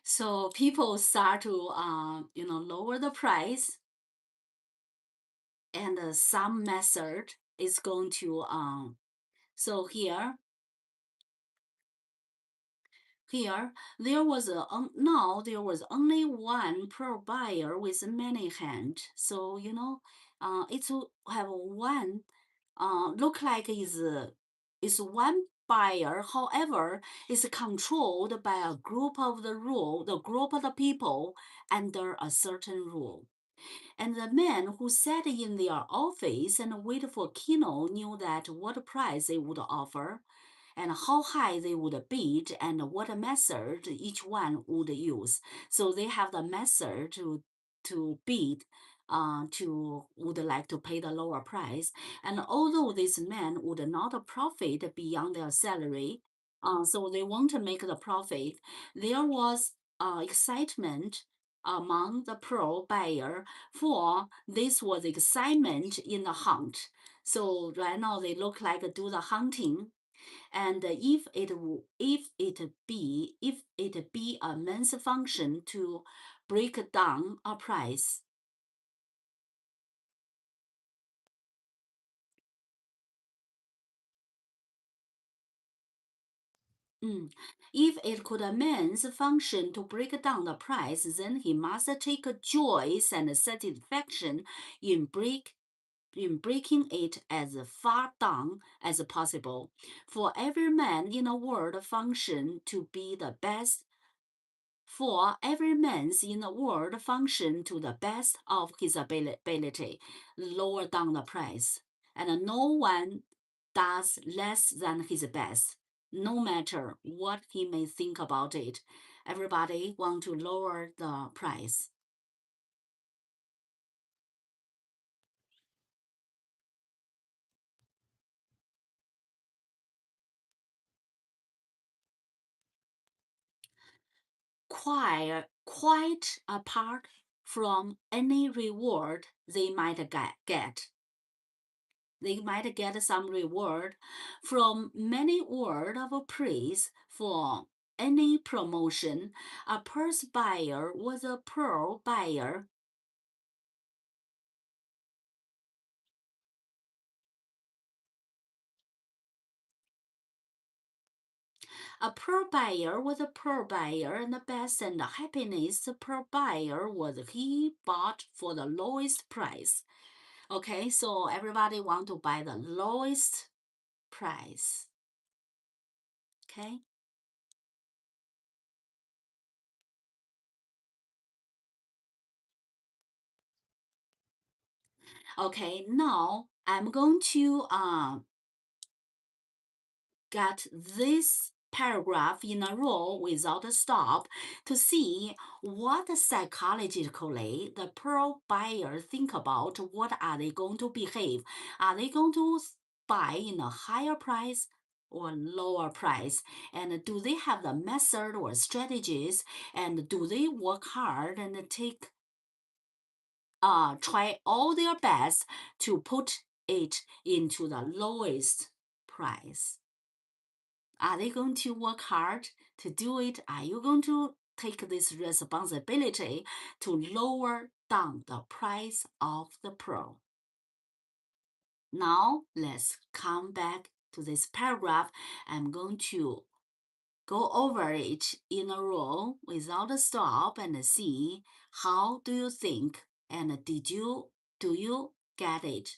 So people start to lower the price, and some method is going to so here there was now there was only one per buyer with many hand. So it's have one look like is one buyer. However, is controlled by a group of the group of the people under a certain rule. And the men who sat in their office and waited for Kino knew that what price they would offer, and how high they would bid, and what method each one would use. So they have the method to bid. To would like to pay the lower price, and although these men would not profit beyond their salary, so they want to make the profit. There was excitement among the pro buyer, for this was excitement in the hunt. So right now they look like do the hunting, and if it be a men's function to break down a price. If it could a man's function to break down the price, then he must take joy and satisfaction in breaking it as far down as possible. For every man in the world function to be the best for every man's in the world function to the best of his ability, lower down the price, and no one does less than his best, no matter what he may think about it. Everybody want to lower the price. Quite apart from any reward they might get. They might get some reward from many word of praise for any promotion. A purse buyer was a pearl buyer. A pearl buyer was a pearl buyer, and the best and the happiness pearl buyer was he bought for the lowest price. Okay, so everybody want to buy the lowest price. Okay. Okay, now I'm going to get this paragraph in a row without a stop to see what psychologically the pearl buyer think about what are they going to behave. Are they going to buy in a higher price or lower price? And do they have the method or strategies? And do they work hard and try all their best to put it into the lowest price? Are they going to work hard to do it? Are you going to take this responsibility to lower down the price of the pearl? Now, let's come back to this paragraph. I'm going to go over it in a row without a stop and see how do you think and do you get it?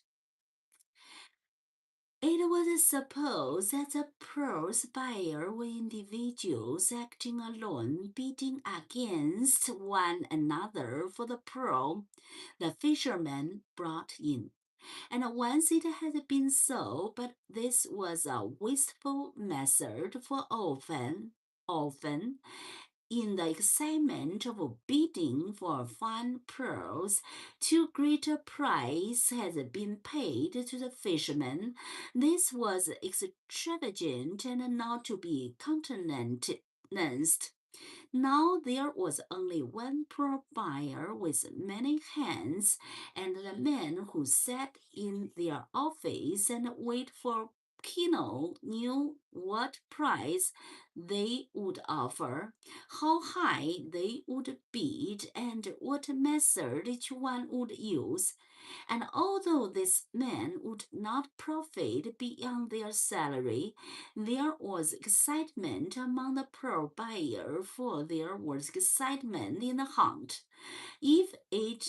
It was supposed that the pearl's buyer were individuals acting alone, bidding against one another for the pearl the fisherman brought in. And once it had been so, but this was a wasteful method, for often in the excitement of bidding for fine pearls, too great a price has been paid to the fisherman. This was extravagant and not to be countenanced. Now there was only one poor buyer with many hands, and the men who sat in their office and wait for Kino knew what price they would offer, how high they would bid, and what method each one would use. And although these men would not profit beyond their salary, there was excitement among the pearl buyer, for there was excitement in the hunt. If it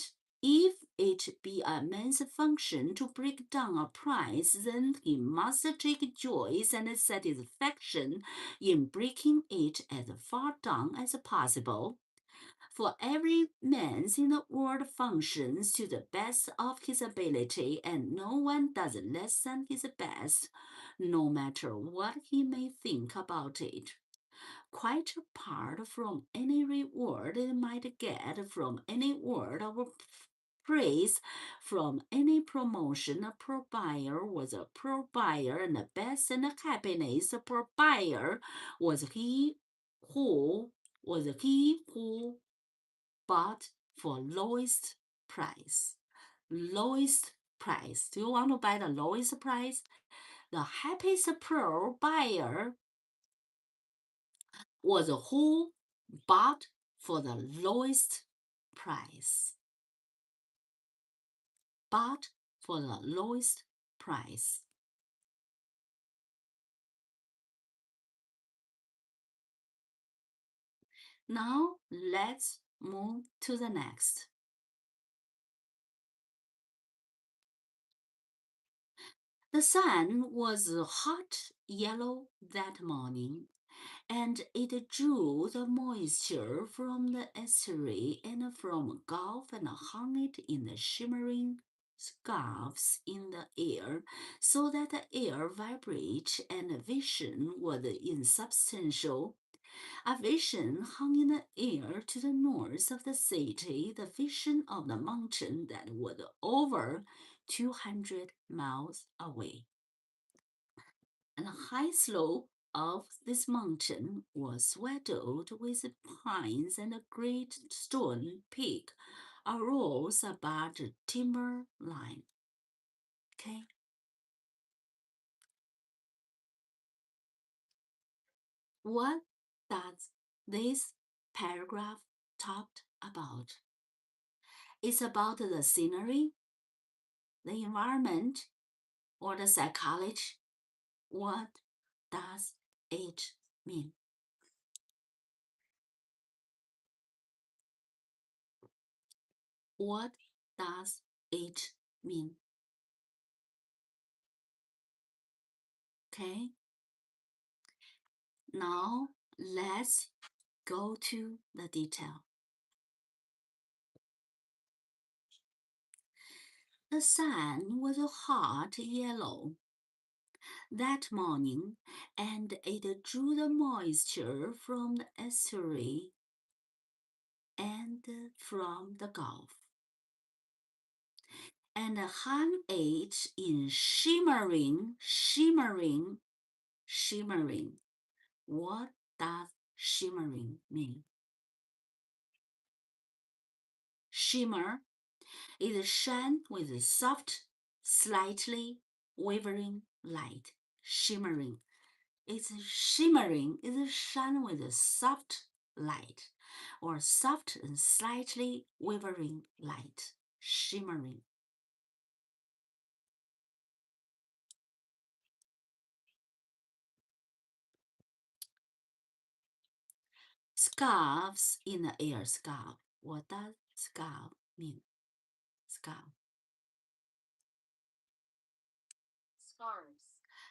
be a man's function to break down a price, then he must take joy and satisfaction in breaking it as far down as possible. For every man in the world functions to the best of his ability, and no one does less than his best, no matter what he may think about it. Quite apart from any reward it might get from any word of praise, from any promotion, a poor buyer was a poor buyer, and the best and the happiness a poor buyer was who he who bought for lowest price. Lowest price. Do you want to buy the lowest price? The happiest poor buyer was who bought for the lowest price. Bought for the lowest price. Now let's move to the next. The sun was hot yellow that morning, and it drew the moisture from the estuary and from Gulf and hung it in the shimmering scarves in the air, so that the air vibrated and the vision was insubstantial. A vision hung in the air to the north of the city, the vision of the mountain that was over 200 miles away. And the high slope of this mountain was swaddled with pines, and a great stone peak arose above the timber line. Okay. What does this paragraph talk about? It's about the scenery, the environment, or the psychology. What does it mean? What does it mean? Okay. Now let's go to the detail. The sun was a hot yellow that morning, and it drew the moisture from the estuary and from the Gulf, and hung it in shimmering. What does shimmering mean? Shimmer is shine with a soft, slightly wavering light. Shimmering. It's shimmering is shine with a soft light or soft and slightly wavering light. Shimmering. Scarves in the air. Scarf. What does scarf mean? Scarf.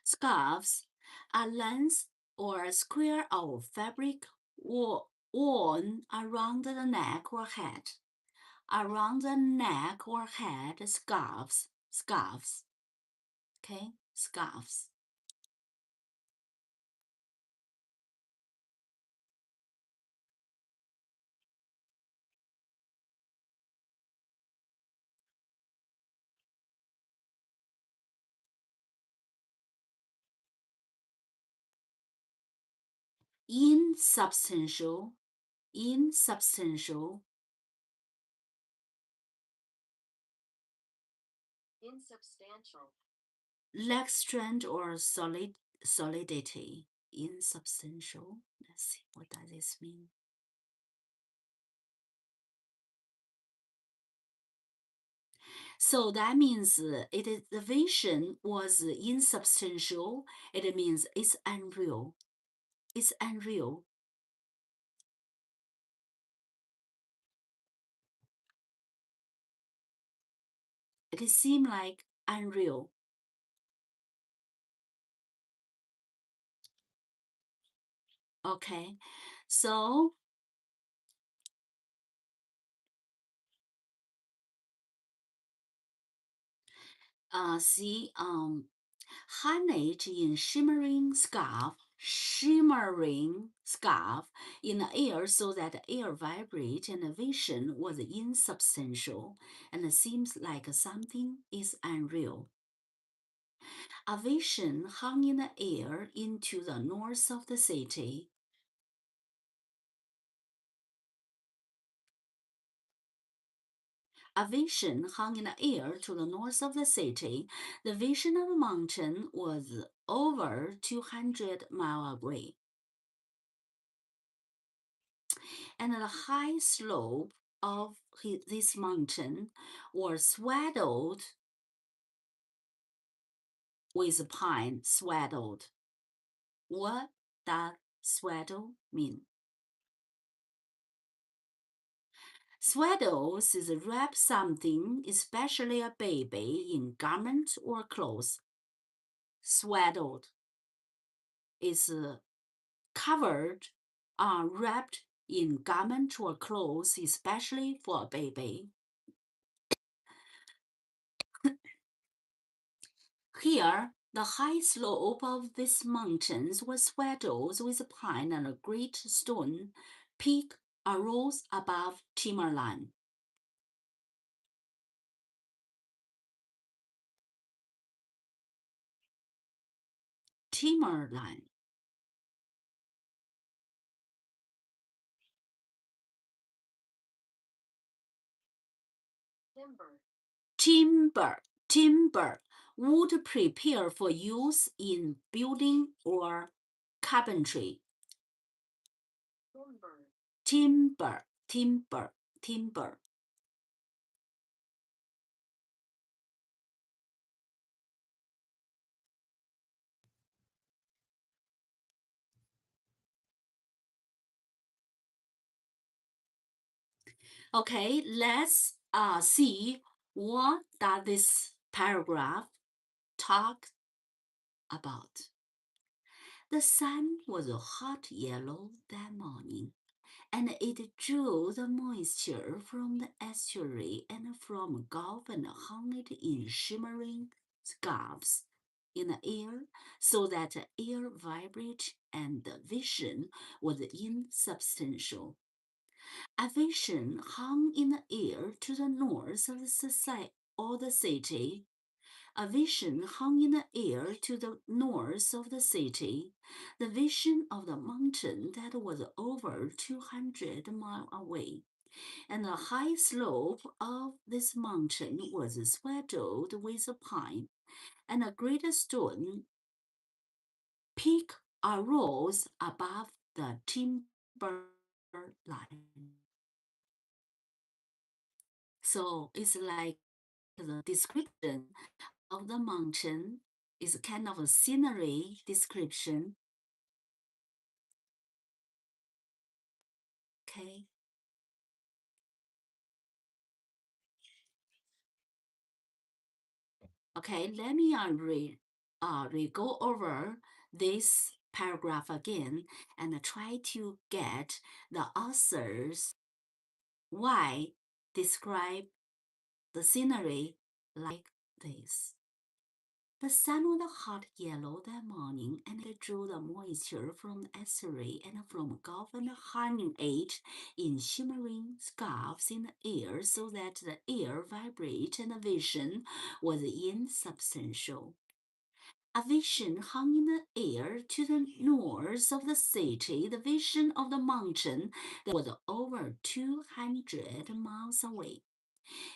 Scarves are lengths or a square of fabric worn around the neck or head. Around the neck or head, scarves. Okay, scarves. Insubstantial, insubstantial, lack strength or solidity. Insubstantial. Let's see, what does this mean? So that means the vision was insubstantial. It means it's unreal. It's unreal. It seemed like unreal. Okay, so See, harnessed in shimmering scarf in the air so that the air vibrate and the vision was insubstantial and seems like something is unreal. A vision hung in the air into the north of the city. A vision hung in the air to the north of the city. The vision of a mountain was over 200 miles away. And the high slope of this mountain was swaddled with pine. Swaddled. What does swaddle mean? Swaddles is wrap something, especially a baby, in garment or clothes. Swaddled is covered, wrapped in garment or clothes, especially for a baby. Here, the high slope of these mountains was swaddled with pine, and a great stone peak arose above timberline. Timberline. Timber, wood prepared for use in building or carpentry. Timber. Okay, let's see what does this paragraph talk about. The sun was a hot yellow that morning, and it drew the moisture from the estuary and from a gulf and hung it in shimmering scarves in the air, so that the air vibrated and the vision was insubstantial. A vision hung in the air to the north of the city. A vision hung in the air to the north of the city. The vision of the mountain that was over 200 miles away. And the high slope of this mountain was swaddled with pine, and a great stone peak arose above the timber line. So it's like the description of the mountain is kind of a scenery description. Okay. Okay, let me go over this paragraph again and try to get the authors why describe the scenery like this. The sun was hot yellow that morning, and it drew the moisture from the estuary and from Gulf and hung it in shimmering scarves in the air, so that the air vibrated and the vision was insubstantial. A vision hung in the air to the north of the city, the vision of the mountain that was over 200 miles away.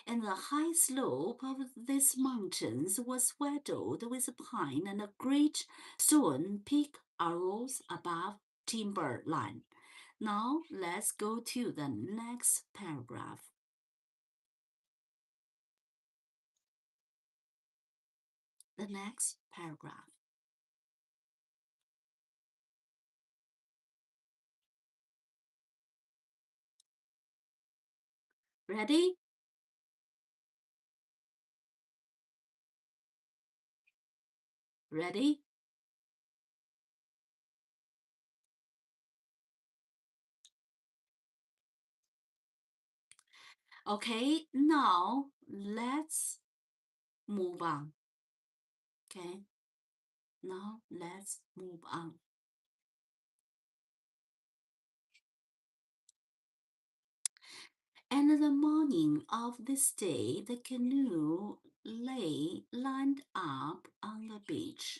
And the high slope of these mountains was swaddled with pine, and a great stone peak arose above timberline. Now let's go to the next paragraph. The next paragraph. Ready? Ready? Okay, now let's move on. Okay, now let's move on. And the morning of this day, the canoe lay lined up on the beach.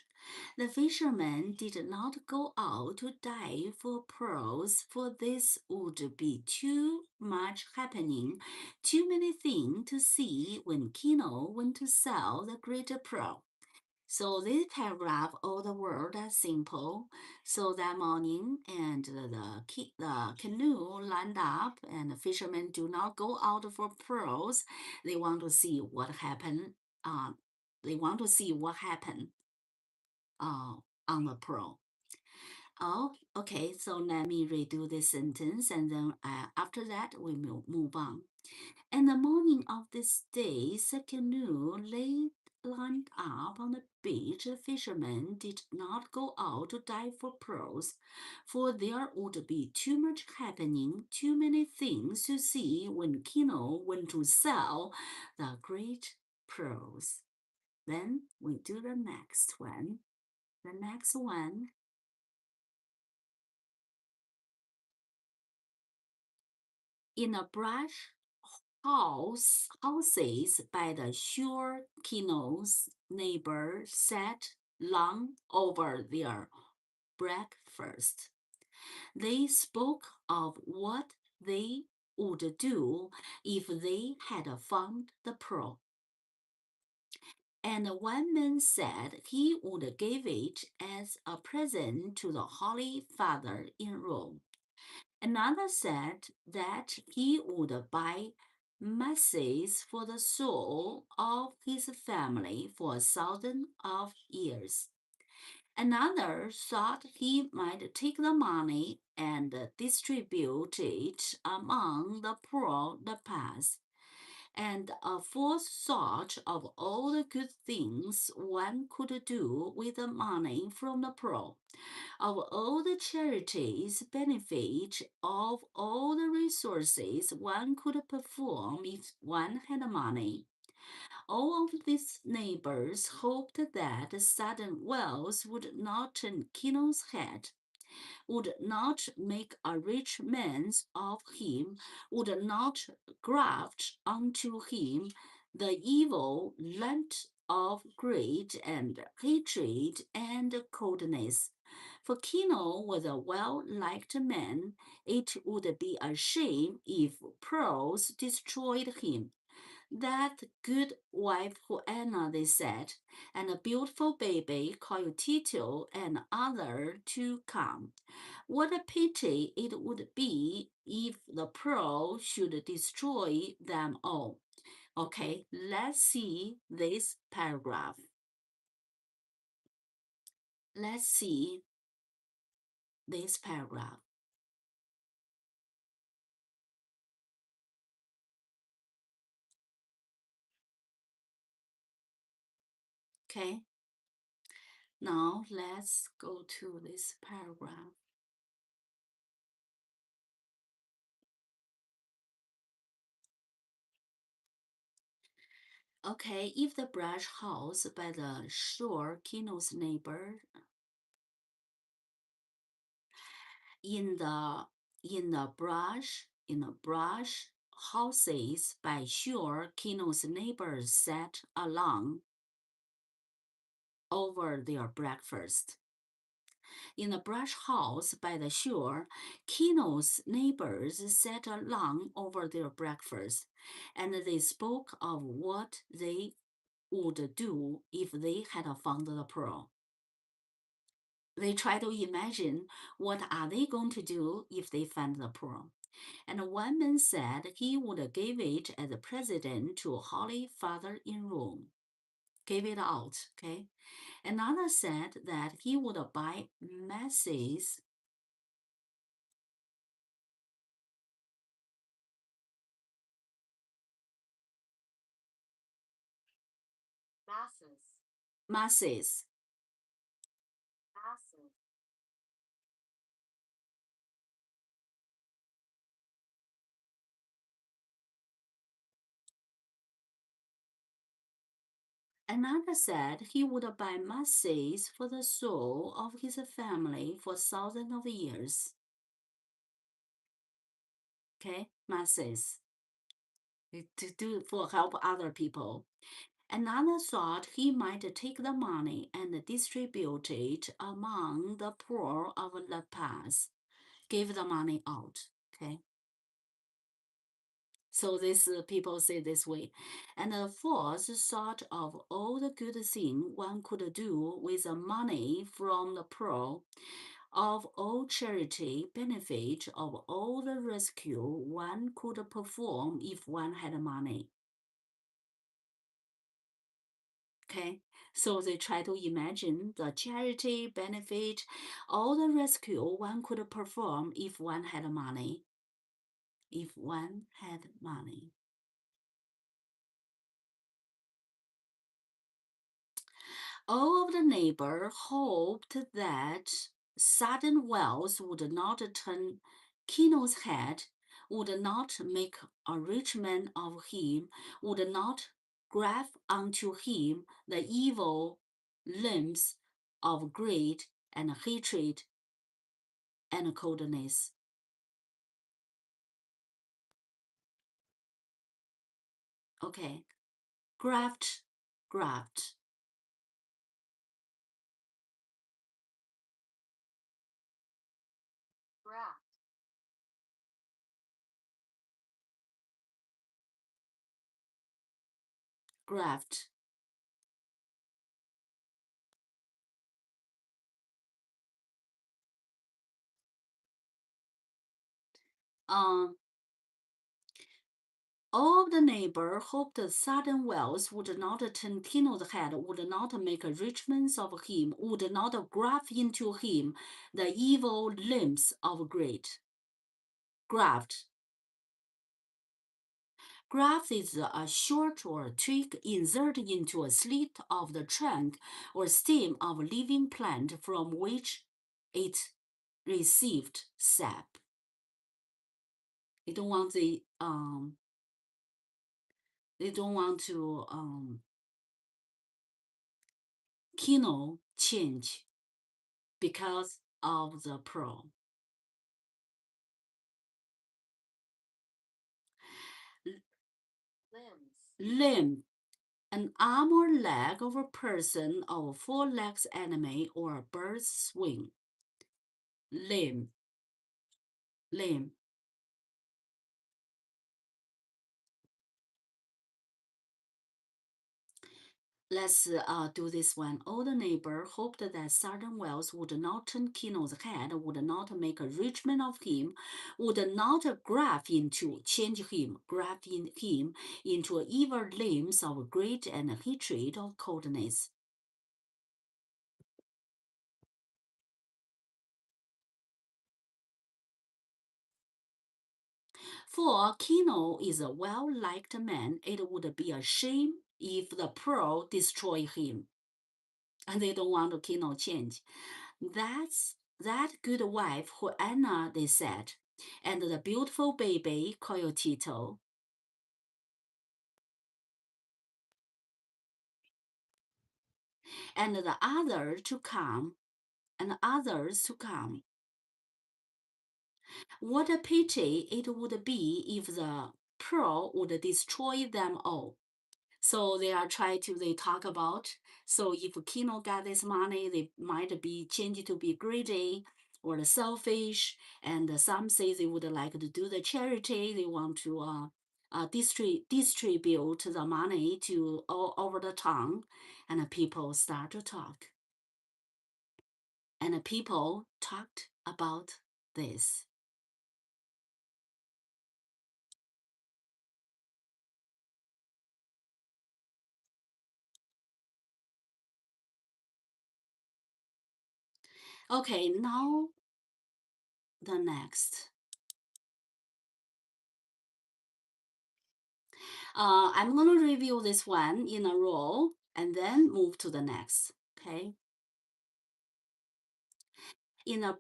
The fishermen did not go out to dive for pearls, for this would be too much happening, too many things to see when Kino went to sell the greater pearl. So this paragraph, all the words are simple. So that morning, and the canoe lined up, and the fishermen do not go out for pearls. They want to see what happened. Uh, they want to see what happened on the pearl. Oh, okay. So let me redo this sentence, and then after that we will move on. And the morning of this day, the canoe lay lined up on the beach. The fishermen did not go out to dive for pearls, for there would be too much happening, too many things to see when Kino went to sell the great pearls. Then we do the next one. The next one. In a brush houses by the shore, Kino's neighbors sat long over their breakfast. They spoke of what they would do if they had found the pearl. And one man said he would give it as a present to the Holy Father in Rome. Another said that he would buy masses for the soul of his family for 1,000 of years. Another thought he might take the money and distribute it among the poor the past. And a fourth thought of all the good things one could do with the money from the poor, of all the charities benefit, of all the resources one could perform if one had money. All of these neighbors hoped that sudden wealth would not turn Kino's head, would not make a rich man of him, would not graft onto him the evil lent of greed and hatred and coldness. For Kino was a well-liked man. It would be a shame if pearls destroyed him. That good wife Anna, they said, and a beautiful baby called Tito and other to come. What a pity it would be if the pearl should destroy them all. Okay, let's see this paragraph. Let's see this paragraph. Okay, now let's go to this paragraph. Okay, if the brush house by the shore, Kino's neighbor, in the brush houses by shore, Kino's neighbors sat along over their breakfast. In the brush house by the shore, Kino's neighbors sat along over their breakfast, and they spoke of what they would do if they had found the pearl. They try to imagine what are they going to do if they find the pearl. And one man said he would give it as a present to Holy Father in Rome. Give it out, okay? Another said that he would buy masses. Masses. Another said he would buy masses for the soul of his family for thousands of years. Okay, masses to do for help other people. Another thought he might take the money and distribute it among the poor of La Paz, give the money out. Okay. So this people say this way. And the fourth thought of all the good thing one could do with the money from the poor, of all charity benefit, of all the rescue one could perform if one had money. Okay, so they try to imagine the charity benefit, all the rescue one could perform if one had money. If one had money. All of the neighbor hoped that sudden wealth would not turn Kino's head, would not make a rich man of him, would not graft onto him the evil limbs of greed and hatred and coldness. Okay, graft, graft, graft. Um, all the neighbor hoped the sudden wealth would not turn Tino's head, would not make arrangements of him, would not graft into him the evil limbs of greed. Graft. Graft is a short or twig inserted into a slit of the trunk or stem of a living plant from which it received sap. They don't want they don't want to Kino change because of the pearl. Limb, an arm or leg of a person or four legs animal or a bird's wing. Limb, limb. Let's do this one. All the neighbor hoped that sudden wealth would not turn Kino's head, would not make a rich man of him, would not graft in him into evil limbs of greed and hatred or coldness. For Kino is a well-liked man, it would be a shame if the pearl destroy him. And they don't want Kino change. That's that good wife who Anna, they said, and the beautiful baby called Tito. And the other to come, and others to come. What a pity it would be if the pearl would destroy them all. So they are trying to they talk about. So if Kino got this money, they might be changed to be greedy or selfish. And some say they would like to do the charity. They want to distribute the money to all over the town, and people start to talk. And people talked about this. Okay, now the next. I'm going to review this one in a row and then move to the next. Okay. In a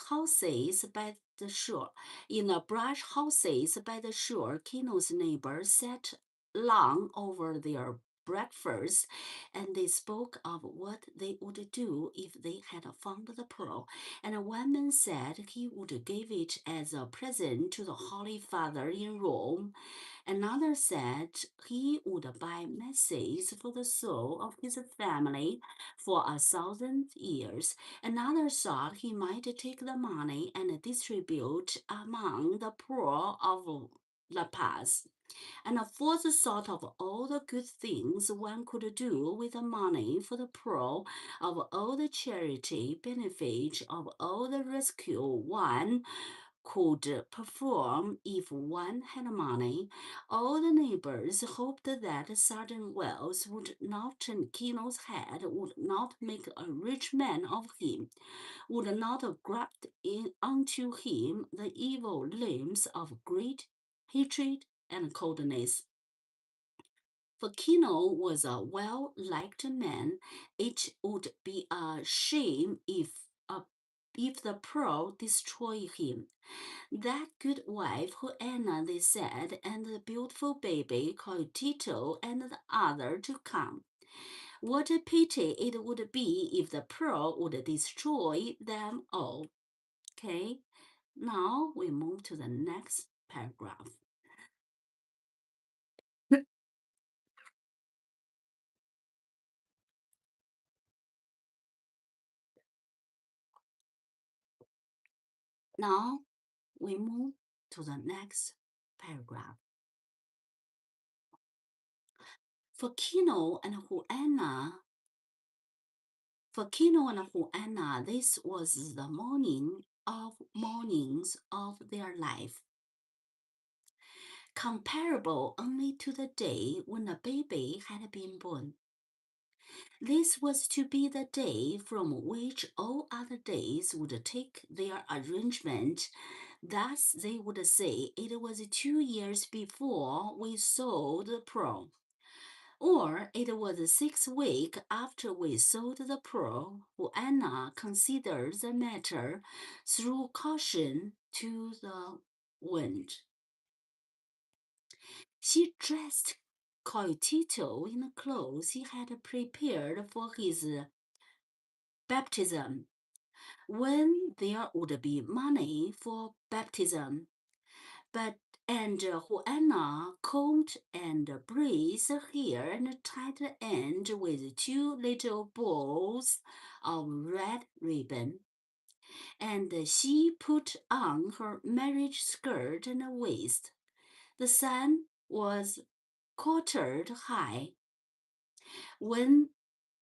houses by the shore. In a brush houses by the shore, Kino's neighbors sat long over their breakfast, and they spoke of what they would do if they had found the pearl. And one man said he would give it as a present to the Holy Father in Rome. Another said he would buy masses for the soul of his family for 1,000 years. Another thought he might take the money and distribute among the poor of La Paz. And a fourth thought of all the good things one could do with the money for the poor, of all the charity benefit, of all the rescue one could perform if one had money. All the neighbors hoped that sudden wealth would not turn Kino's head, would not make a rich man of him, would not graft in unto him the evil limbs of greed, hatred, and coldness. For Kino was a well-liked man. It would be a shame if the pearl destroy him. That good wife who Anna, they said, and the beautiful baby called Tito and the other to come. What a pity it would be if the pearl would destroy them all. Okay, now we move to the next paragraph. Now we move to the next paragraph. For Kino and Juana, this was the morning of mornings of their life, comparable only to the day when a baby had been born. This was to be the day from which all other days would take their arrangement. Thus, they would say it was 2 years before we sold the pearl, or it was 6 weeks after we sold the pearl. Anna considered the matter, threw caution to the wind. She dressed Coitito in the clothes he had prepared for his baptism, when there would be money for baptism. And Juana combed and braided her hair and tied the end with 2 little balls of red ribbon. And she put on her marriage skirt and waist. The sun was quartered high. When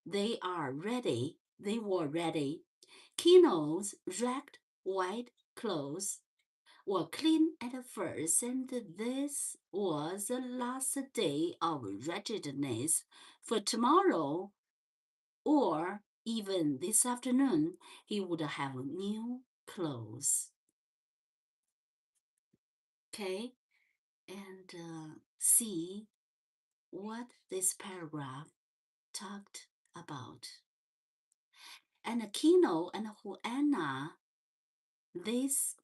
they were ready. Kino's ragged white clothes were clean at first, and this was the last day of wretchedness. For tomorrow, or even this afternoon, he would have new clothes. Okay, and see what this paragraph talked about. And Kino and Juana,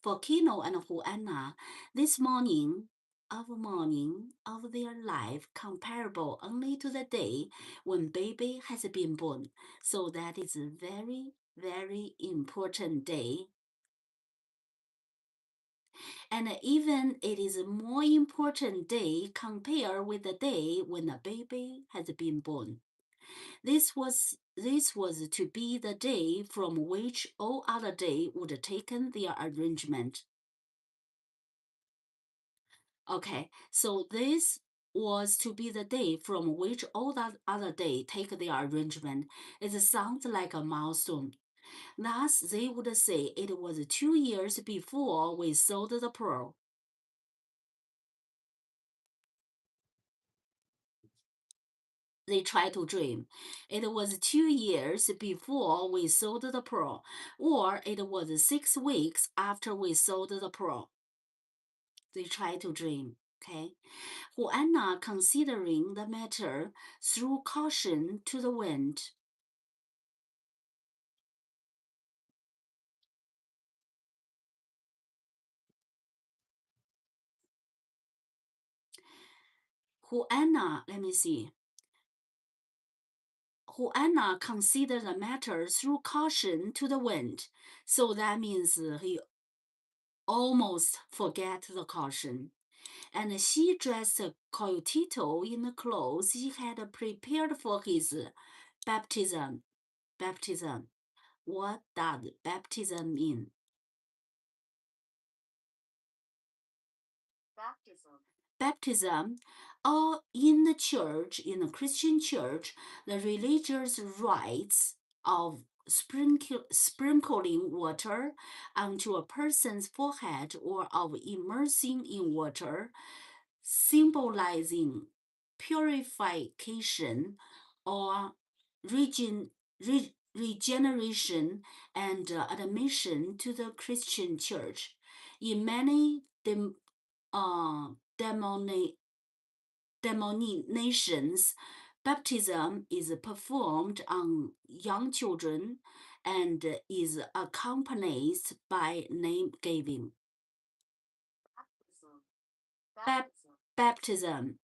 for Kino and Juana, this morning of their life comparable only to the day when baby has been born. So that is a very, very important day. And even it is a more important day compared with the day when a baby has been born. This was to be the day from which all other day would have taken their arrangement. Okay, so this was to be the day from which all that other day take their arrangement. It sounds like a milestone. Thus, they would say it was 2 years before we sold the pearl. They try to dream. It was 2 years before we sold the pearl, or it was 6 weeks after we sold the pearl. They try to dream. Okay. Juana, considering the matter, threw caution to the wind. Juana, let me see. Juana considered the matter through caution to the wind. So that means he almost forget the caution. And she dressed Coyotito in the clothes he had prepared for his baptism. Baptism. What does baptism mean? Baptism, or in the church, in the Christian church, the religious rites of sprinkling water onto a person's forehead or of immersing in water, symbolizing purification or regeneration and admission to the Christian church. In many denominations, baptism is performed on young children and is accompanied by name giving. Baptism.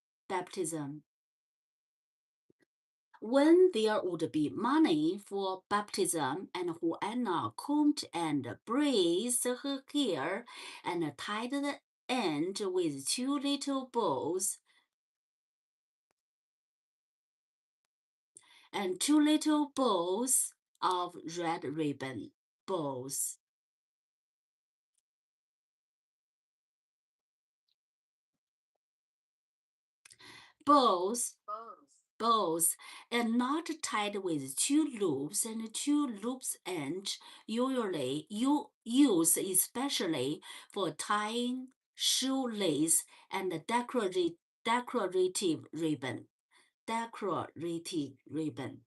When there would be money for baptism, and Juana combed and braided her hair and tied the end with two little bows and two little bows of red ribbon. Bows. Bows, and not tied with two loops and two loops end, usually used especially for tying shoelace and decorative ribbon. Decorative ribbon.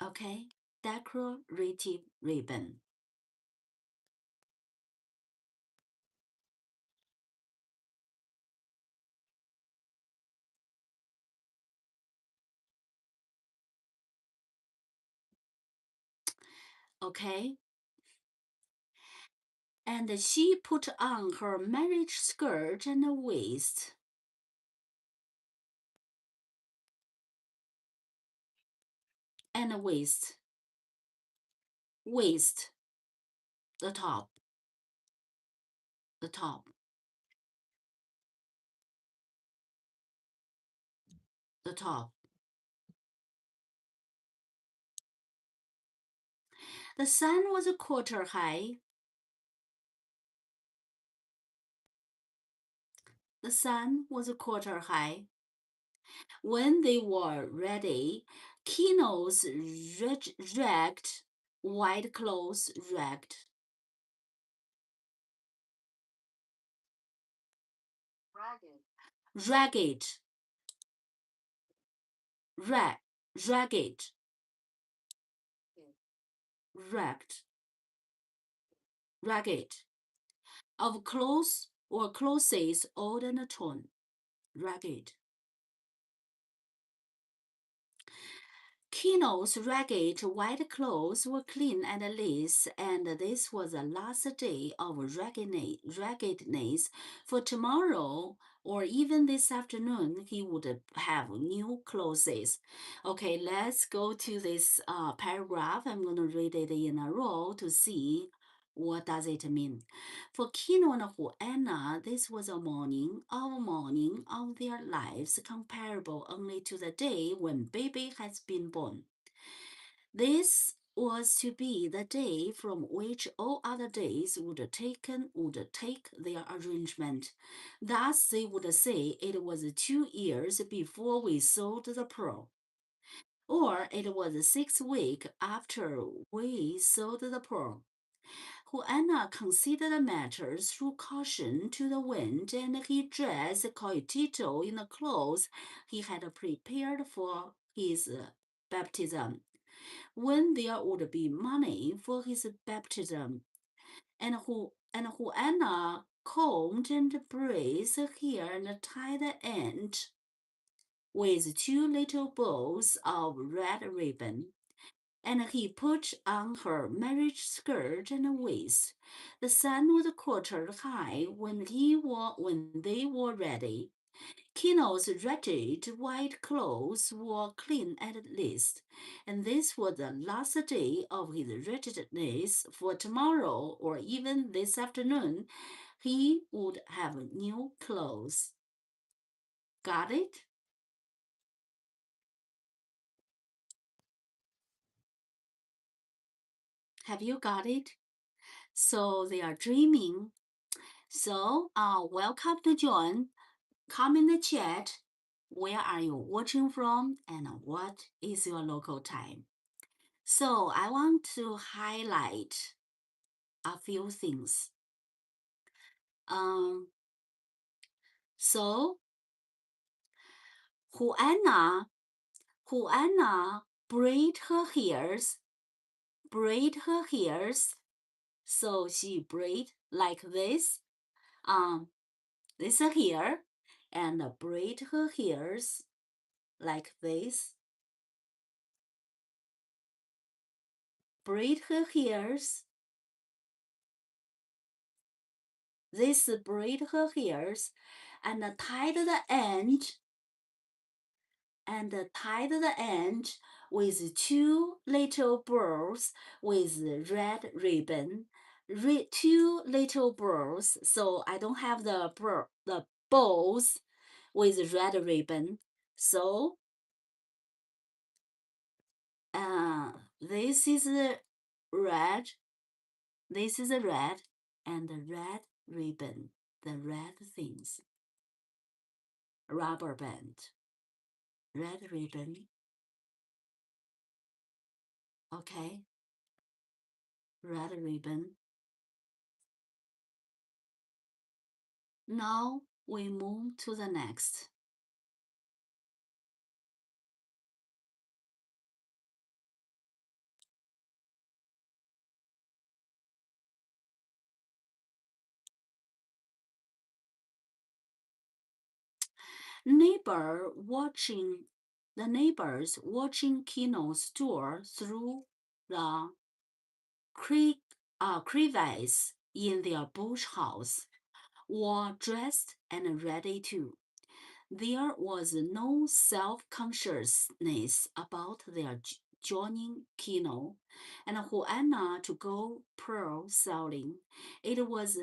Okay, decorative ribbon. Okay, and she put on her marriage skirt and waist. And waist, the top. The sun was a quarter high. When they were ready, Kino's ragged white clothes ragged. Ragged. Ragged. Ragged. Of clothes or clothes old and torn. Ragged. Kino's ragged white clothes were clean and lace, and this was the last day of raggedness. For tomorrow, or even this afternoon, he would have new clothes. Okay, let's go to this paragraph. I'm going to read it in a row to see what does it mean. For Kino and Juana, this was a morning of their lives, comparable only to the day when baby has been born. This was to be the day from which all other days would take their arrangement. Thus they would say it was 2 years before we sold the pearl. Or it was 6 weeks after we sold the pearl. Juana considered the matter through caution to the wind, and he dressed Coyotito in the clothes he had prepared for his baptism. When there would be money for his baptism, and Juana combed and braided her hair and tied the end with two little bows of red ribbon. and he put on her marriage skirt and waist. The sun was quarter high when they were ready. Kino's wretched white clothes were clean at least, and this was the last day of his wretchedness. For tomorrow, or even this afternoon, he would have new clothes. Got it? Have you got it? So they are dreaming. So, welcome to John. Come in the chat. Where are you watching from and what is your local time? So, I want to highlight a few things. Um, so, Juana braid her hairs. So she braid like this. This here, and braid her hairs like this. Braid her hairs. This braid her hairs, and tied the end with two little bows with red ribbon. Two little bows. So I don't have the bows with red ribbon. So this is red. This is red, and the red ribbon. The red things. Rubber band. Red ribbon. Okay. Red ribbon. Now we move to the next. The neighbors watching Kino's door through the crevice in their bush house were dressed and ready too. There was no self-consciousness about their joining Kino and Juana to go pearl selling. It was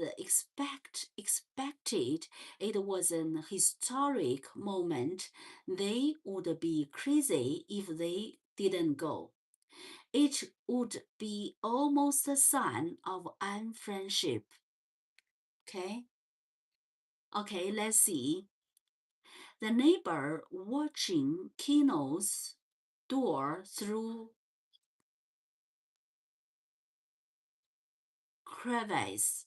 expected. It was an historic moment. They would be crazy if they didn't go. It would be almost a sign of unfriendship. Okay? Okay, let's see. The neighbor watching Kino's door through crevice.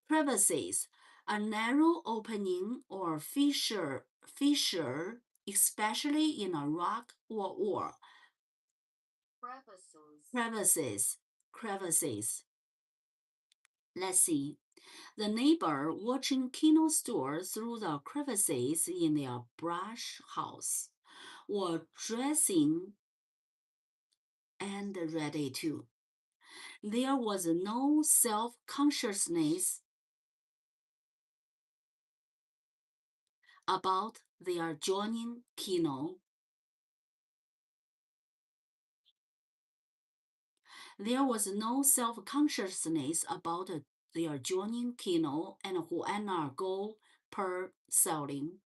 Crevices, a narrow opening or fissure, especially in a rock or wall. Crevices. Let's see. The neighbor watching Kino's door through the crevices in their brush house were dressing and ready too. There was no self-consciousness about their joining Kino. There was no self-consciousness about their joining Kino and Juana go per selling.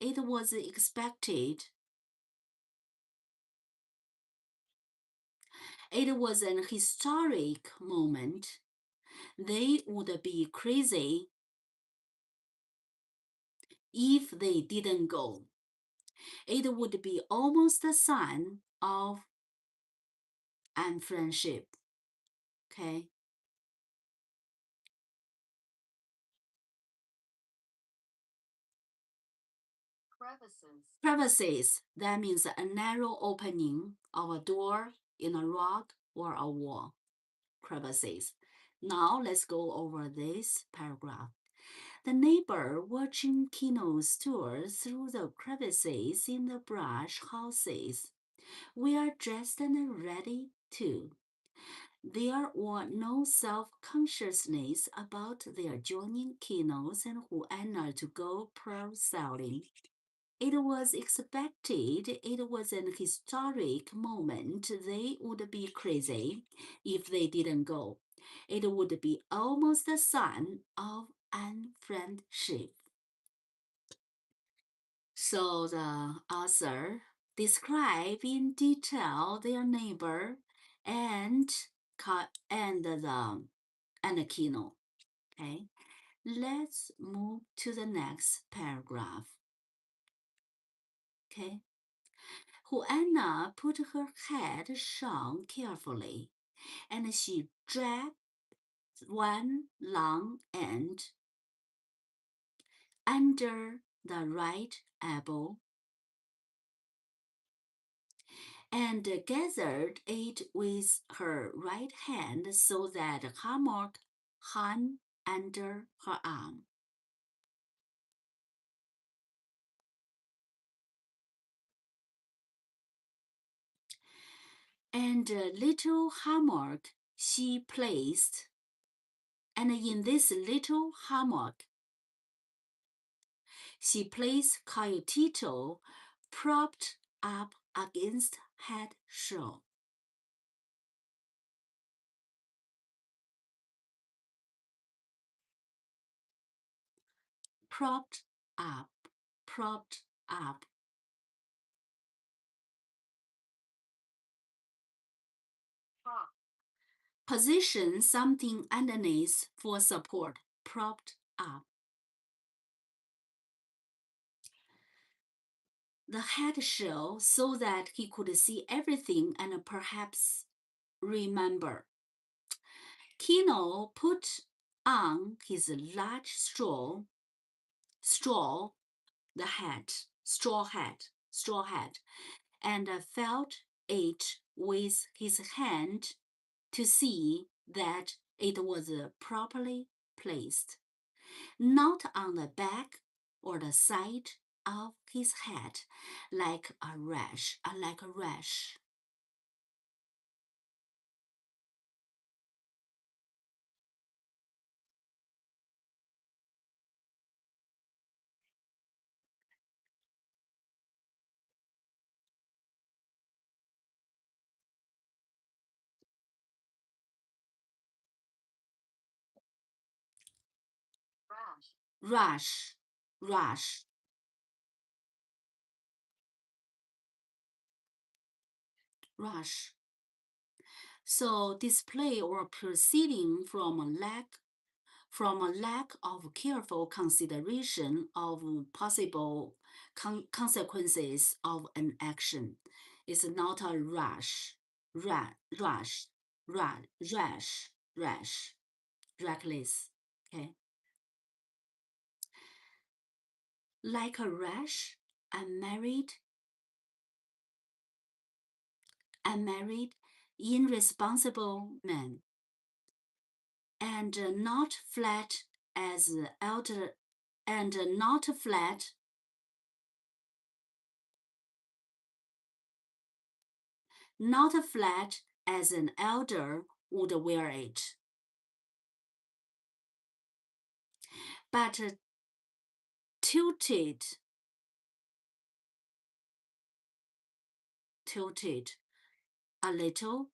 It was expected. It was an historic moment. They would be crazy if they didn't go. It would be almost a sign of unfriendship. Okay. Crevices, that means a narrow opening of a door in a rock or a wall. Crevices. Now let's go over this paragraph. The neighbor watching Kino's tour through the crevices in the brush houses were dressed and ready too. There was no self-consciousness about their joining Kinos and Juana to go pearl sailing. It was expected. It was an historic moment. They would be crazy if they didn't go. It would be almost a sign of unfriendship. So the author describes in detail their neighbor and and Kino. Okay, let's move to the next paragraph. Okay, Juana put her head down carefully, and she dragged one long end under the right elbow and gathered it with her right hand so that the hammock hung under her arm. And a little hammock she placed, and in this little hammock she placed Coyotito propped up against head shell. Propped up, propped up. Position something underneath for support, propped up. The head shell so that he could see everything and perhaps remember. Kino put on his large straw hat, and felt it with his hand to see that it was properly placed, not on the back or the side of his head like a rash. Rush, rush, rush. So display or proceeding from a lack of careful consideration of possible consequences of an action. It's not a rash, reckless. Okay. Like a rash, unmarried, irresponsible man, and not flat as elder, and not flat as an elder would wear it, but tilted a little,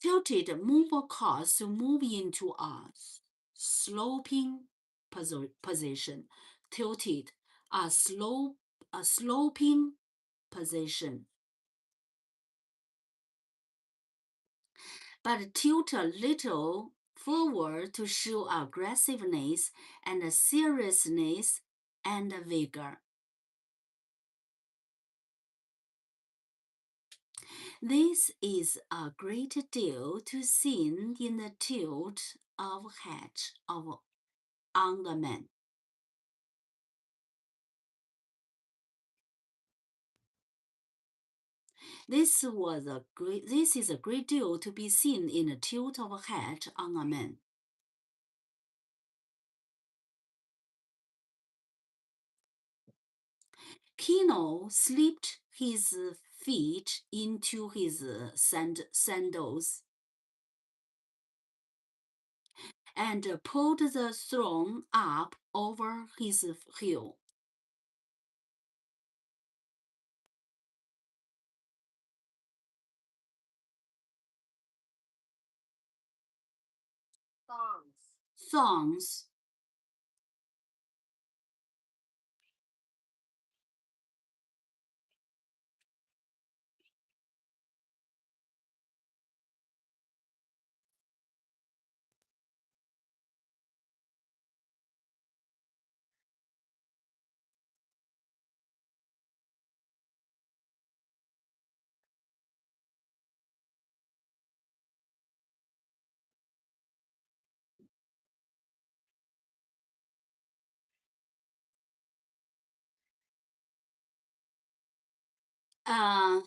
tilted move across to move into a sloping position, tilted a sloping position, but tilt a little forward to show aggressiveness and seriousness and vigor. This is a great deal to seen in the tilt of head on the man. This is a great deal to be seen in a tilt of a head on a man. Kino slipped his feet into his sandals and pulled the throne up over his heel. Thongs.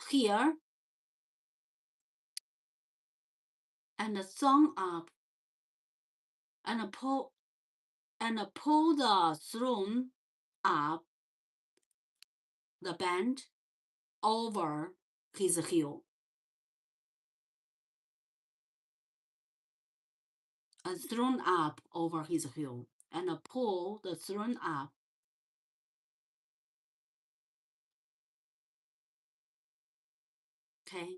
Here and thong up and pull the throne up the band over his heel. Thrown up over his heel and pull the throne up. Okay.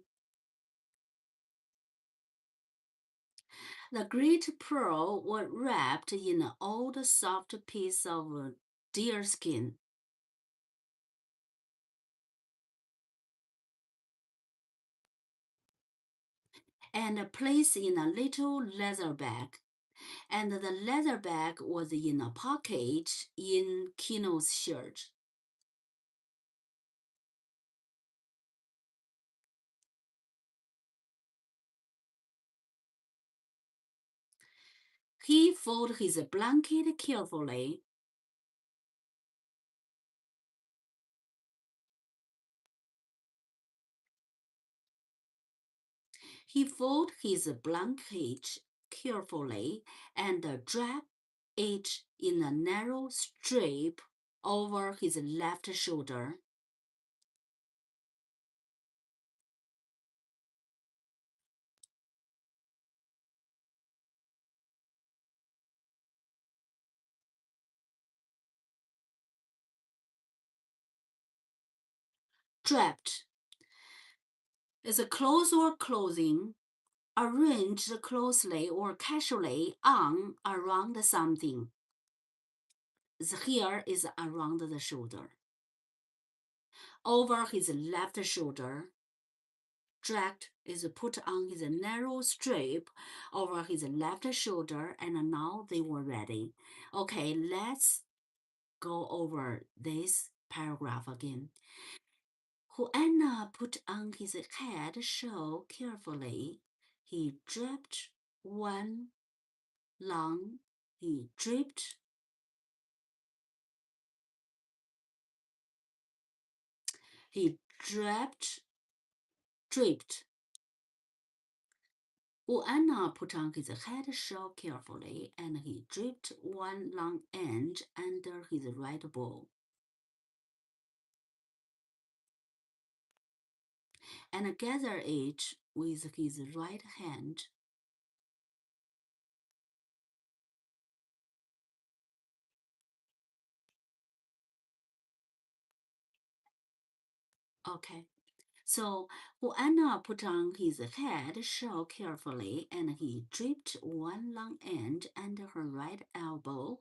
The great pearl was wrapped in an old soft piece of deerskin. And placed in a little leather bag. And the leather bag was in a pocket in Kino's shirt. He folded his blanket carefully. He folded his blanket carefully and draped it in a narrow strip over his left shoulder. Draped is clothes or clothing, arranged closely or casually on around something. Here is around the shoulder. Over his left shoulder, draped is put on his narrow strip over his left shoulder, and now they were ready. Okay, let's go over this paragraph again. Anna put on his head so carefully, he draped one long, he draped he draped. Anna put on his head so carefully, and he draped one long end under his right bow. And gathered it with his right hand. Okay. So Anna put on his head shawl carefully, and he draped one long end under her right elbow,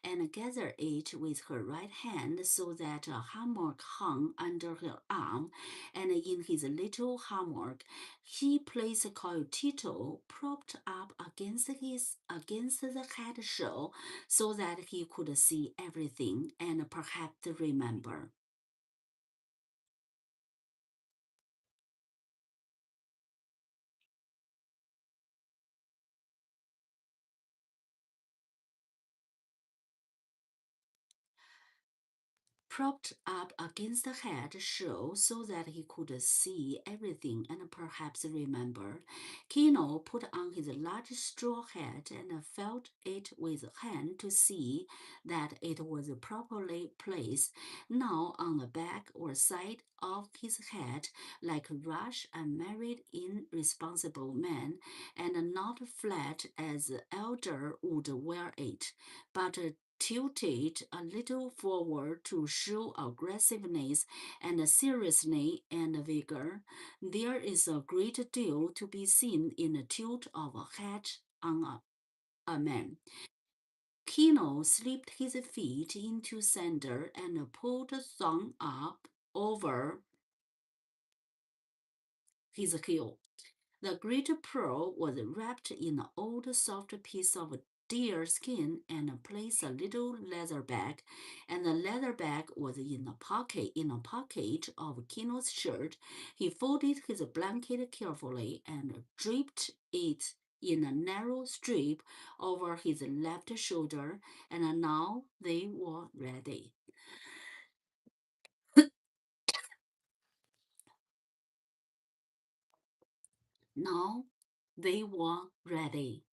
and gathered it with her right hand so that a hammock hung under her arm, and in his little hammock he placed Coyotito propped up against the head shawl so that he could see everything and perhaps remember. propped up against the head so that he could see everything and perhaps remember. Kino put on his large straw hat and felt it with hand to see that it was properly placed, now on the back or side of his head, like rash unmarried irresponsible men, and not flat as the elder would wear it, but tilted a little forward to show aggressiveness and seriousness and vigor. There is a great deal to be seen in the tilt of a hat on a man. Kino slipped his feet into sandal and pulled the thumb up over his heel. The great pearl was wrapped in an old soft piece of deer skin and placed a little leather bag, and the leather bag was in a pocket of Kino's shirt. He folded his blanket carefully and draped it in a narrow strip over his left shoulder, and now they were ready. Now they were ready.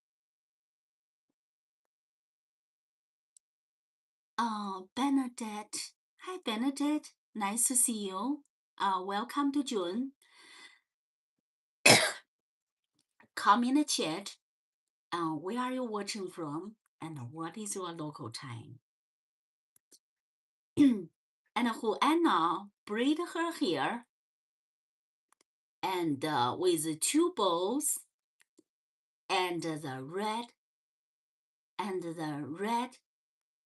Bernadette. Hi, Bernadette. Nice to see you. Welcome to June. Come in the chat. Where are you watching from? And what is your local time? And who Anna braid her hair and with two bows and the red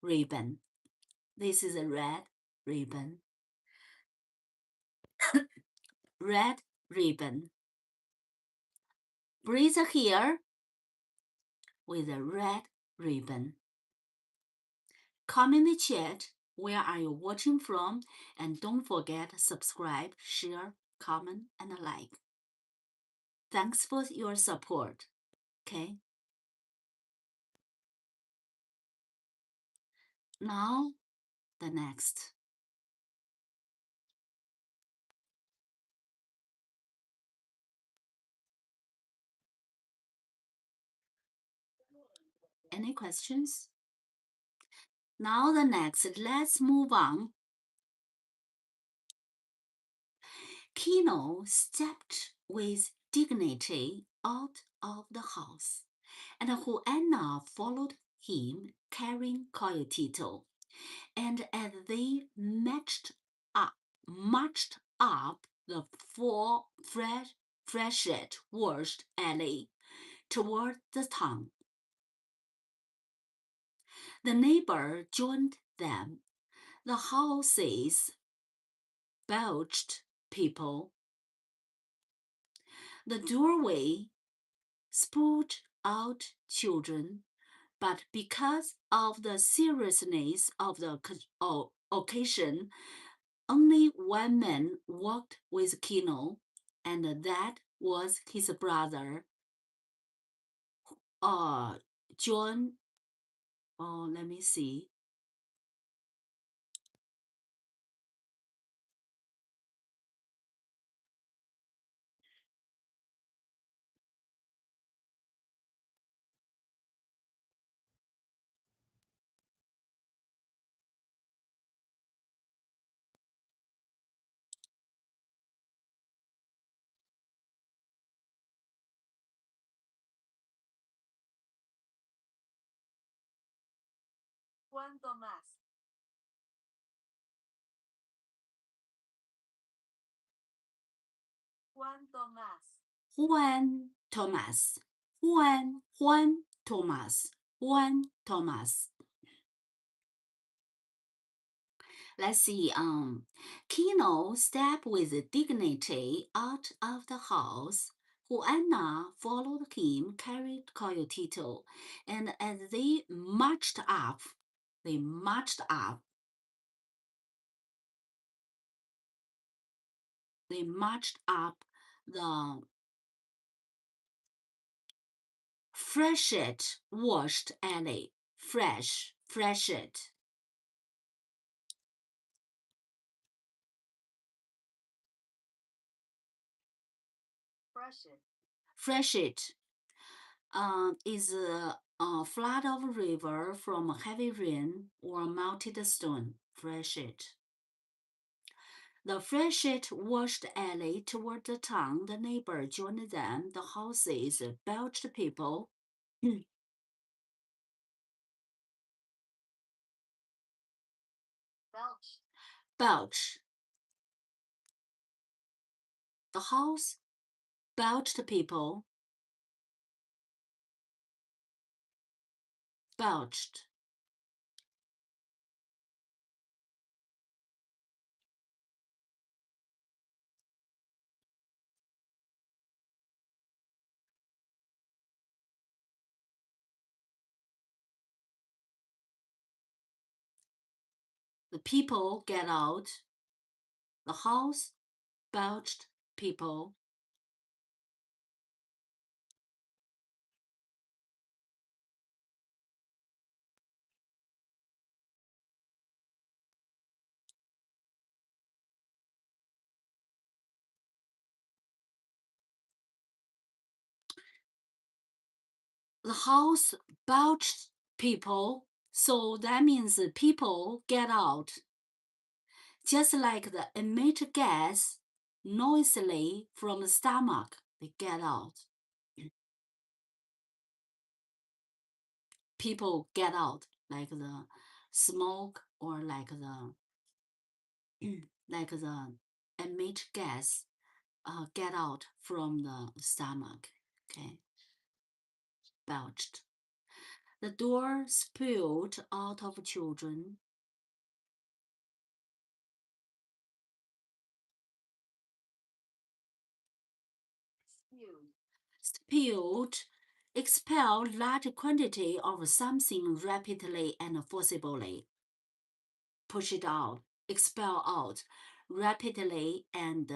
ribbon. This is a red ribbon. Red ribbon. Braid the hair with a red ribbon. Comment in the chat where are you watching from, and don't forget subscribe, share, comment, and like. Thanks for your support. Okay. Now the next. Any questions? Now the next. Let's move on. Kino stepped with dignity out of the house, and Juana followed him carrying Coyotito. And as they marched up the freshet washed alley toward the town, the neighbor joined them. The houses belched people. The doorway spewed out children, but because of the seriousness of the occasion, only one man walked with Kino, and that was his brother, John. Let me see. Juan Tomás. Juan Tomás. Juan Thomas. Juan Thomas. Juan Thomas. Let's see. Kino stepped with dignity out of the house. Juana followed him, carried Coyotito, and as they marched up, the freshet washed alley. Freshet. Freshet is a flood of a river from heavy rain or melted stone. Freshet. The freshet washed alley toward the town. The neighbor joined them. The houses belched people. Belch. The house belched people. Belched. The people get out. The house belched people. The house belched people, so that means people get out. Just like the emit gas noisily from the stomach, they get out. People get out, like the smoke or like the like the emit gas get out from the stomach. Okay, belched. The door spilled out of children. Spilled, expel large quantity of something rapidly and forcibly. Push it out, expel out rapidly and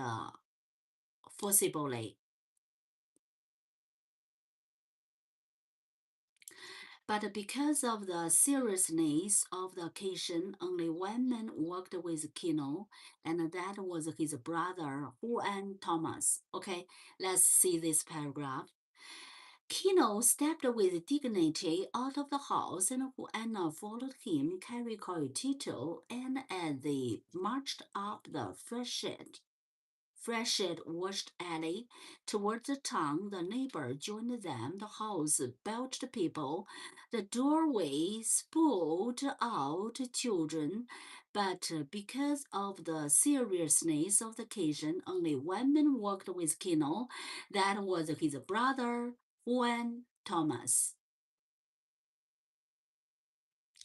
forcibly. But because of the seriousness of the occasion, only one man worked with Kino, and that was his brother, Juan Thomas. Okay, let's see this paragraph. Kino stepped with dignity out of the house, and Juana followed him, carrying Tito, and as they marched up the freshet washed alley toward the town, the neighbor joined them. The house belched people. The doorway spewed out children. But because of the seriousness of the occasion, only one man walked with Kino. That was his brother, Juan Thomas.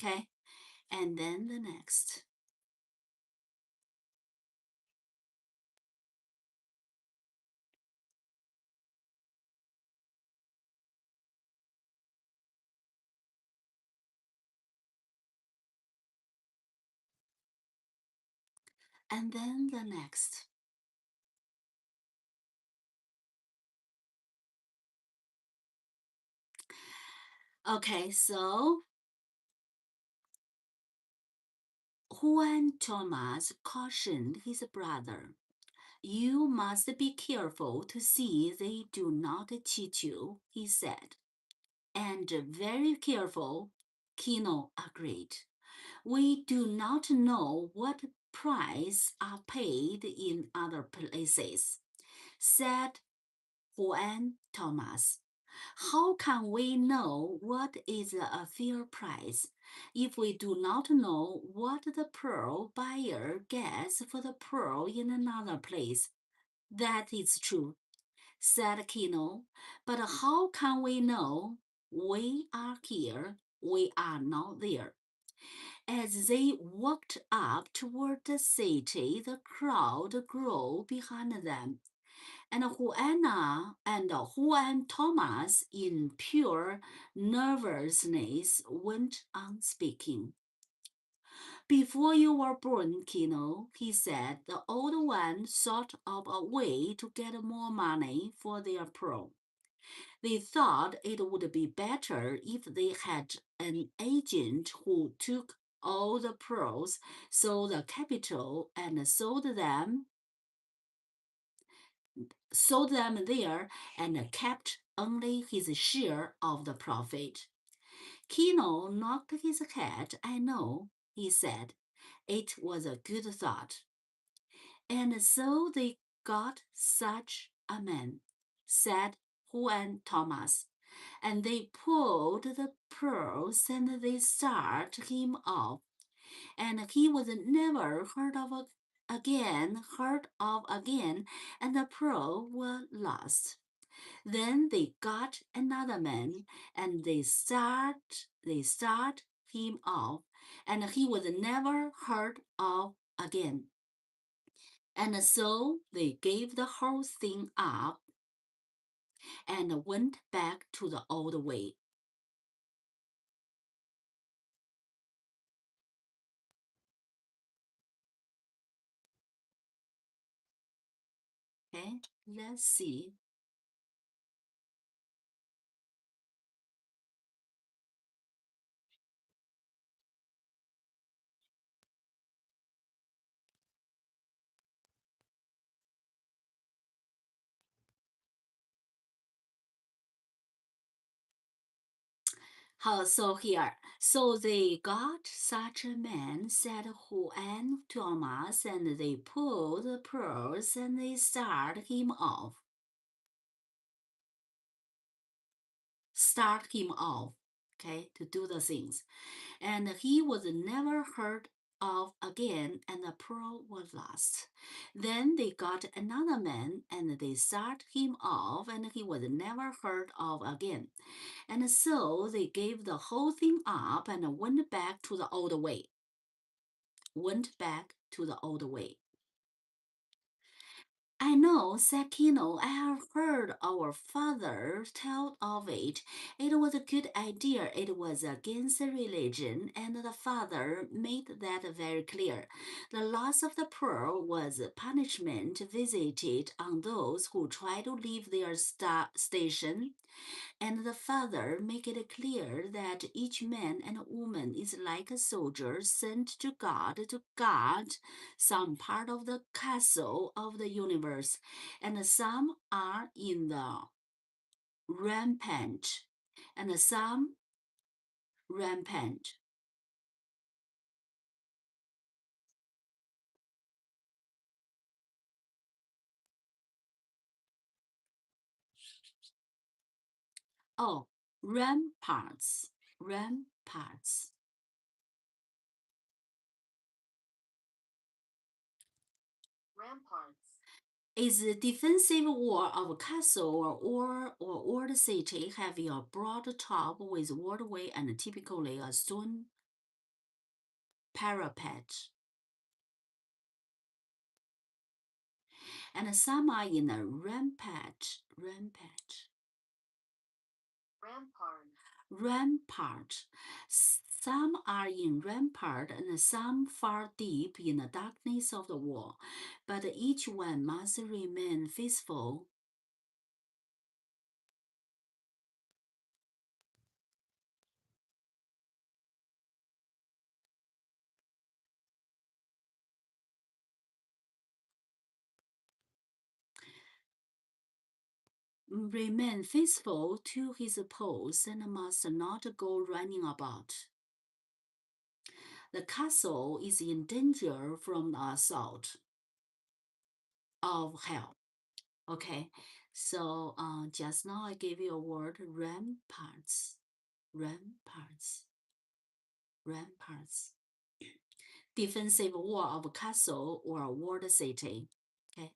Okay, and then the next. And then the next. Okay, so Juan Thomas cautioned his brother, "You must be careful to see they do not cheat you," he said. "And very careful," Kino agreed. "We do not know what price are paid in other places," said Juan Thomas. "How can we know what is a fair price if we do not know what the pearl buyer gets for the pearl in another place?" "That is true," said Kino. "But how can we know? We are here, we are not there." As they walked up toward the city, the crowd grew behind them, and Juana and Juan Thomas, in pure nervousness, went on speaking. "Before you were born, Kino," he said, "the old one thought of a way to get more money for their pearl. They thought it would be better if they had an agent who took all the pearls, sold the capital, and sold them sold them there and kept only his share of the profit. Kino knocked his head. I know, he said. It was a good thought. And so they got such a man, said Juan Thomas. And they pulled the pearls and they started him off. And he was never heard of again, and the pearl were lost. Then they got another man, and they start him off, and he was never heard of again. And so they gave the whole thing up and went back to the old way. Okay, let's see. So here, so they got such a man, said Juan Thomas, and they pulled the pearls and they started him off. Start him off, okay, to do the things. And he was never heard of again, and the pearl was lost. Then they got another man, and they start him off, and he was never heard of again. And so they gave the whole thing up and went back to the old way. Went back to the old way. I know, said Kino. I have heard our father tell of it. It was a good idea. It was against religion, and the father made that very clear. The loss of the pearl was punishment visited on those who try to leave their station. And the father make it clear that each man and woman is like a soldier sent to God to guard some part of the castle of the universe, and some are in the rampant, and some rampant. Oh, ramparts, ramparts. Ramparts is a defensive wall of a castle or old city having a broad top with waterway and typically a stone parapet. And some are in a rampart. Some are in rampart and some far deep in the darkness of the wall, but each one must remain faithful. Remain faithful to his post and must not go running about. The castle is in danger from the assault of hell. Okay, so just now I gave you a word ramparts, ramparts, ramparts. Defensive wall of a castle or a walled city. Okay.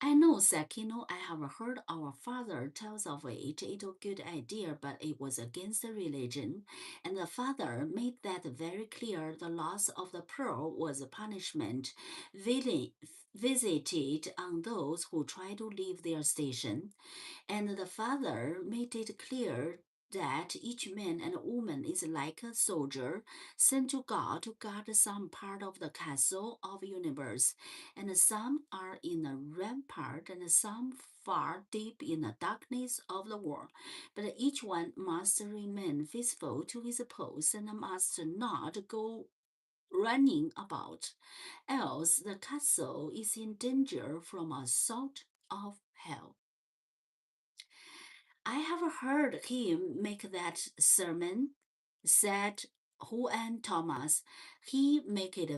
I know, Sakino, I have heard our father tells of it. It's a good idea, but it was against the religion. And the father made that very clear. The loss of the pearl was a punishment visited on those who try to leave their station. And the father made it clear that each man and woman is like a soldier sent to God to guard some part of the castle of universe, and some are in a rampart and some far deep in the darkness of the world. But each one must remain faithful to his post and must not go running about, else the castle is in danger from a sort of hell. I have heard him make that sermon, said Juan Thomas. He make it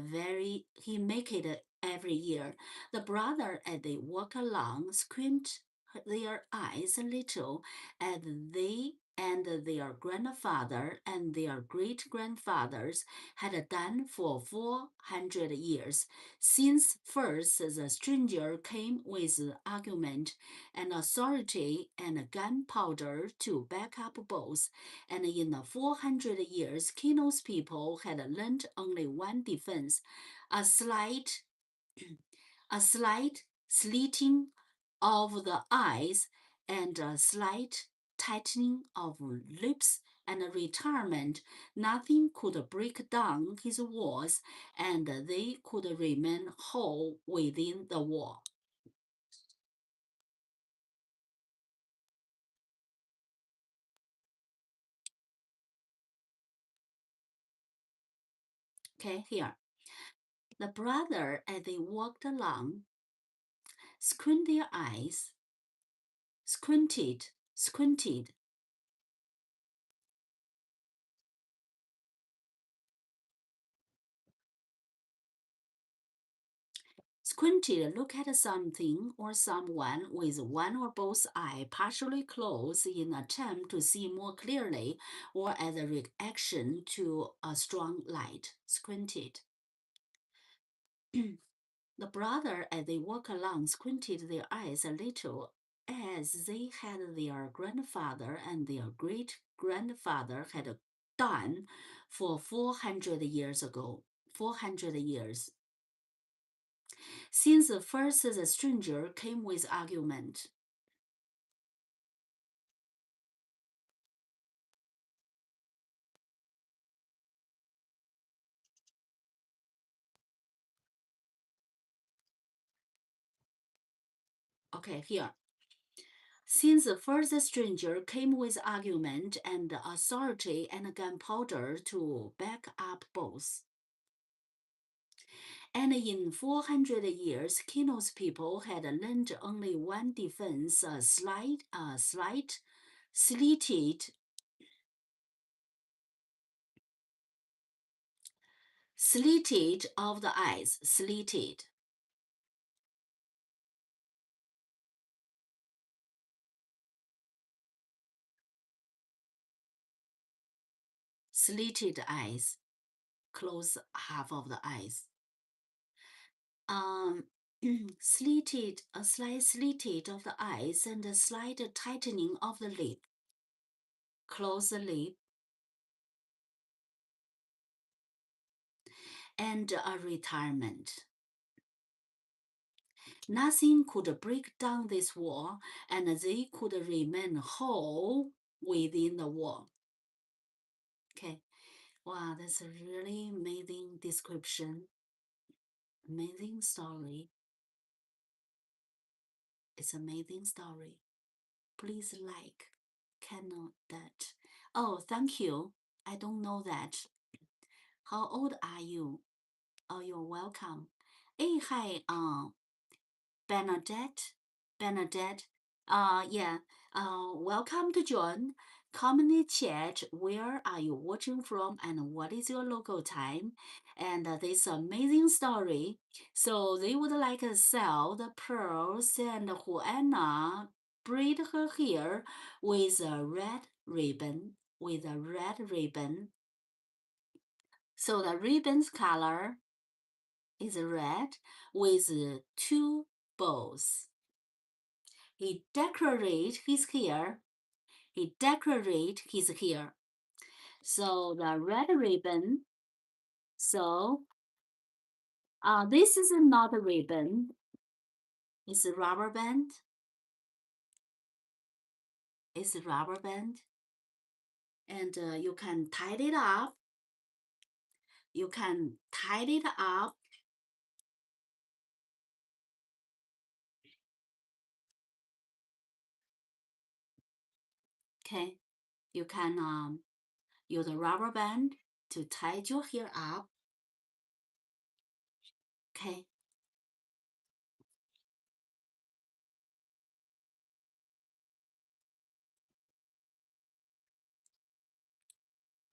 every year. The brother as they walk along squint their eyes a little as they and their grandfather and their great grandfathers had done for 400 years, since first the stranger came with argument and authority and gunpowder to back up both, and in the 400 years Kino's people had learned only one defense, a slight a slight slitting of the eyes and a slight tightening of lips and retirement. Nothing could break down his walls, and they could remain whole within the wall. Okay, here. The brother, as they walked along, squinted their eyes, squinted, look at something or someone with one or both eyes partially closed in an attempt to see more clearly or as a reaction to a strong light. Squinted. The brother, as they walked along, squinted their eyes a little, as they had their grandfather and their great grandfather had done for 400 years ago. 400 years. Since first the stranger came with argument. Okay, here. Since the first stranger came with argument and authority and gunpowder to back up both. And in 400 years, Kino's people had learned only one defense, a slight, slitted of the eyes, slitted eyes, close half of the eyes. A slight slitted of the eyes and a slight tightening of the lip. Close the lip. And a retirement. Nothing could break down this wall, and they could remain whole within the wall. Okay, wow, that's a really amazing description. Amazing story. It's amazing story. Please like, cannot that. Oh, thank you. I don't know that. How old are you? Oh, you're welcome. Hey, hi, Bernadette. Yeah. Welcome to join. Commonly chat. Where are you watching from, and what is your local time? And this amazing story. So they would like to sell the pearls, and Juana braid her hair with a red ribbon. So the ribbon's color is red with two bows. He decorated his hair. So the red ribbon. So this is not a ribbon. It's a rubber band. And you can tie it up. Okay. You can use a rubber band to tie your hair up. Okay.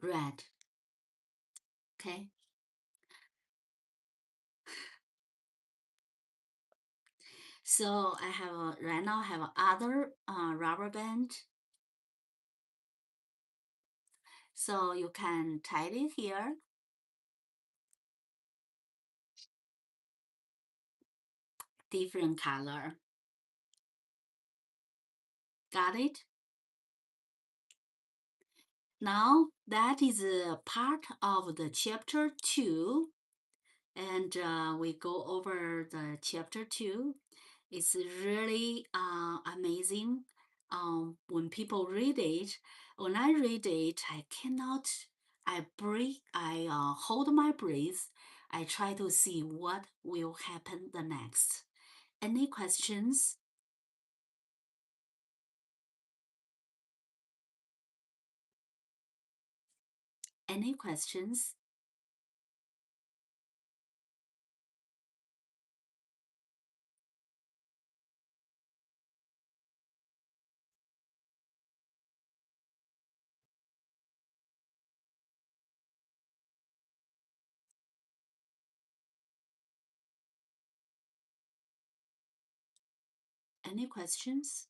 Red. Okay. So I have right now I have other rubber band. So you can tie it here. Different color. Got it? Now that is a part of the chapter 2, and we go over the chapter 2. It's really amazing. When people read it, when I read it, I cannot. I breathe. I hold my breath. I try to see what will happen the next. Any questions? Any questions? Any questions?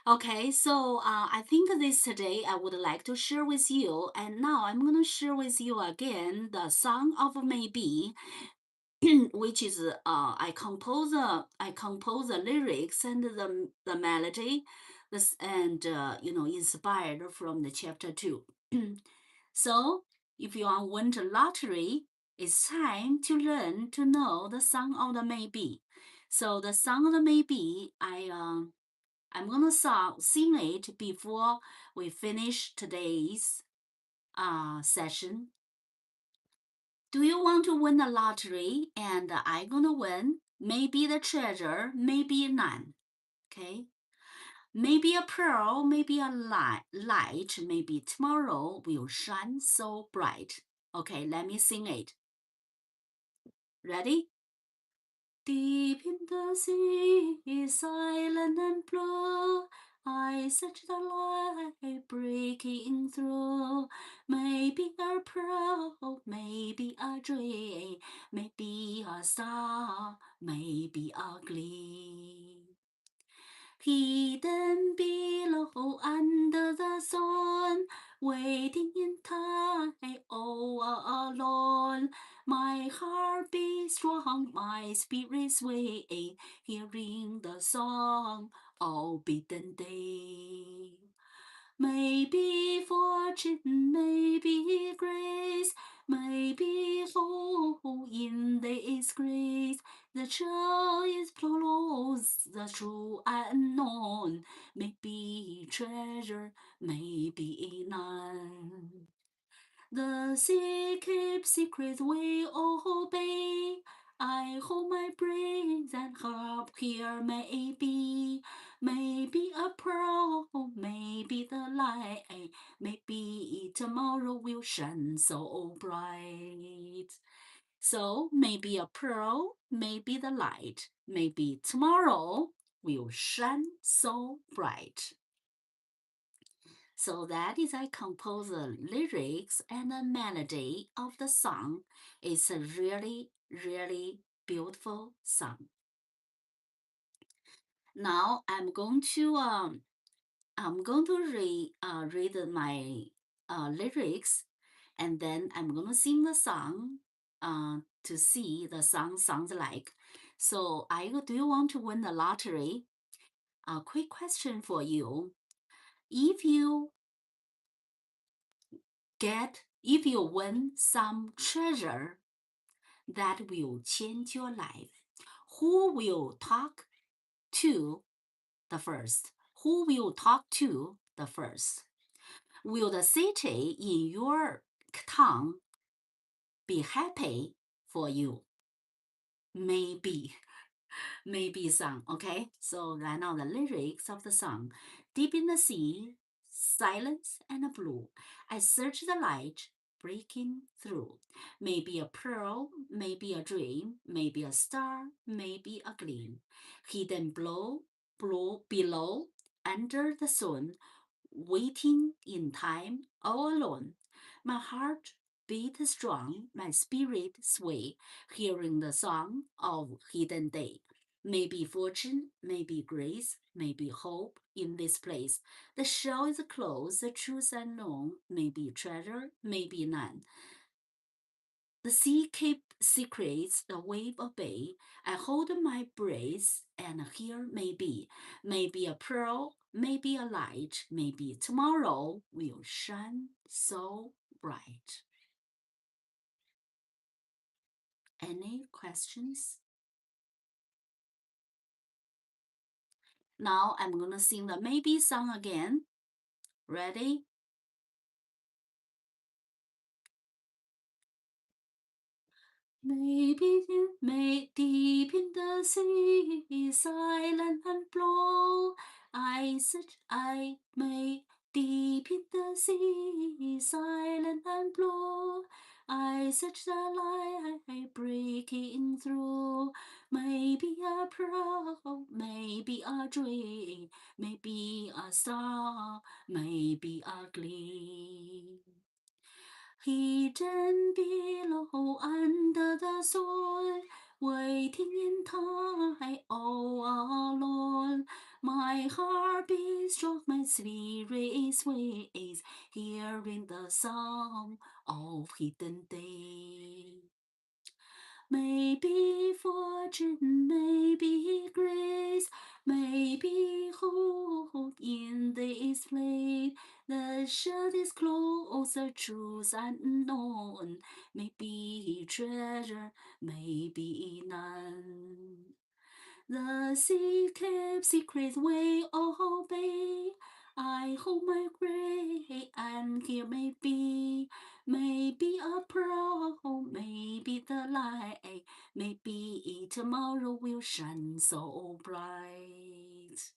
Okay, so I think this today I would like to share with you, and now I'm gonna share with you again the song of maybe, which is I compose the lyrics and the melody, this and inspired from the chapter 2. So if you want win the lottery, it's time to learn to know the song of the maybe. So the song of the maybe I'm gonna sing it before we finish today's session. Do you want to win the lottery? And I gonna win. Maybe the treasure, maybe none. Okay. Maybe a pearl, maybe a light, maybe tomorrow will shine so bright. Okay, let me sing it. Ready? Deep in the sea, silent and blue, I search the light breaking through. Maybe a pearl, maybe a dream, maybe a star, maybe a gleam. Hidden below under the sun, waiting in time, all alone. My heart beats strong, my spirit sway, hearing the song all bidden day. Maybe fortune, maybe grace, maybe hope in this grace. The trail is closed, the true unknown. Maybe treasure, maybe none. The sea keeps secrets we obey. I hold my breath and hope here maybe a pearl, maybe the light, maybe tomorrow will shine so bright. So maybe a pearl, maybe the light, maybe tomorrow will shine so bright. So that is I compose the lyrics and the melody of the song. It's a really, really beautiful song. Now I'm going to read my lyrics, and then I'm gonna sing the song to see the song sounds like. So do you want to win the lottery? A quick question for you. If you if you win some treasure that will change your life, who will talk to the first? Who will talk to the first? Will the city in your town be happy for you? Maybe. maybe song, okay? So right now the lyrics of the song. Deep in the sea, silence and blue. I search the light, breaking through. Maybe a pearl, maybe a dream, maybe a star, maybe a gleam. Hidden below, under the sun, waiting in time all alone. My heart beat strong, my spirit sway, hearing the song of hidden day. Maybe fortune, maybe grace, maybe hope in this place. The shell is closed, the truth unknown, maybe treasure, maybe none. The sea keep secrets, the wave obey. I hold my breath, and here maybe a pearl, maybe a light, maybe tomorrow will shine so bright. Any questions? Now I'm gonna sing the maybe song again. Ready? Maybe deep in the sea, silent and blow. I may deep in the sea, silent and blow. I search the light breaking through. Maybe a pearl, maybe a dream, maybe a star, maybe a gleam. Hidden below under the soil, waiting in time all alone. My heart beats strong, my spirit sways, hearing the song of hidden day. Maybe fortune, maybe grace, maybe hope in this place. The shade is close, the truth unknown. Maybe treasure, maybe none. The sea kept secrets we obey. I hold my breath, and here maybe a pearl, maybe the light, maybe tomorrow will shine so bright.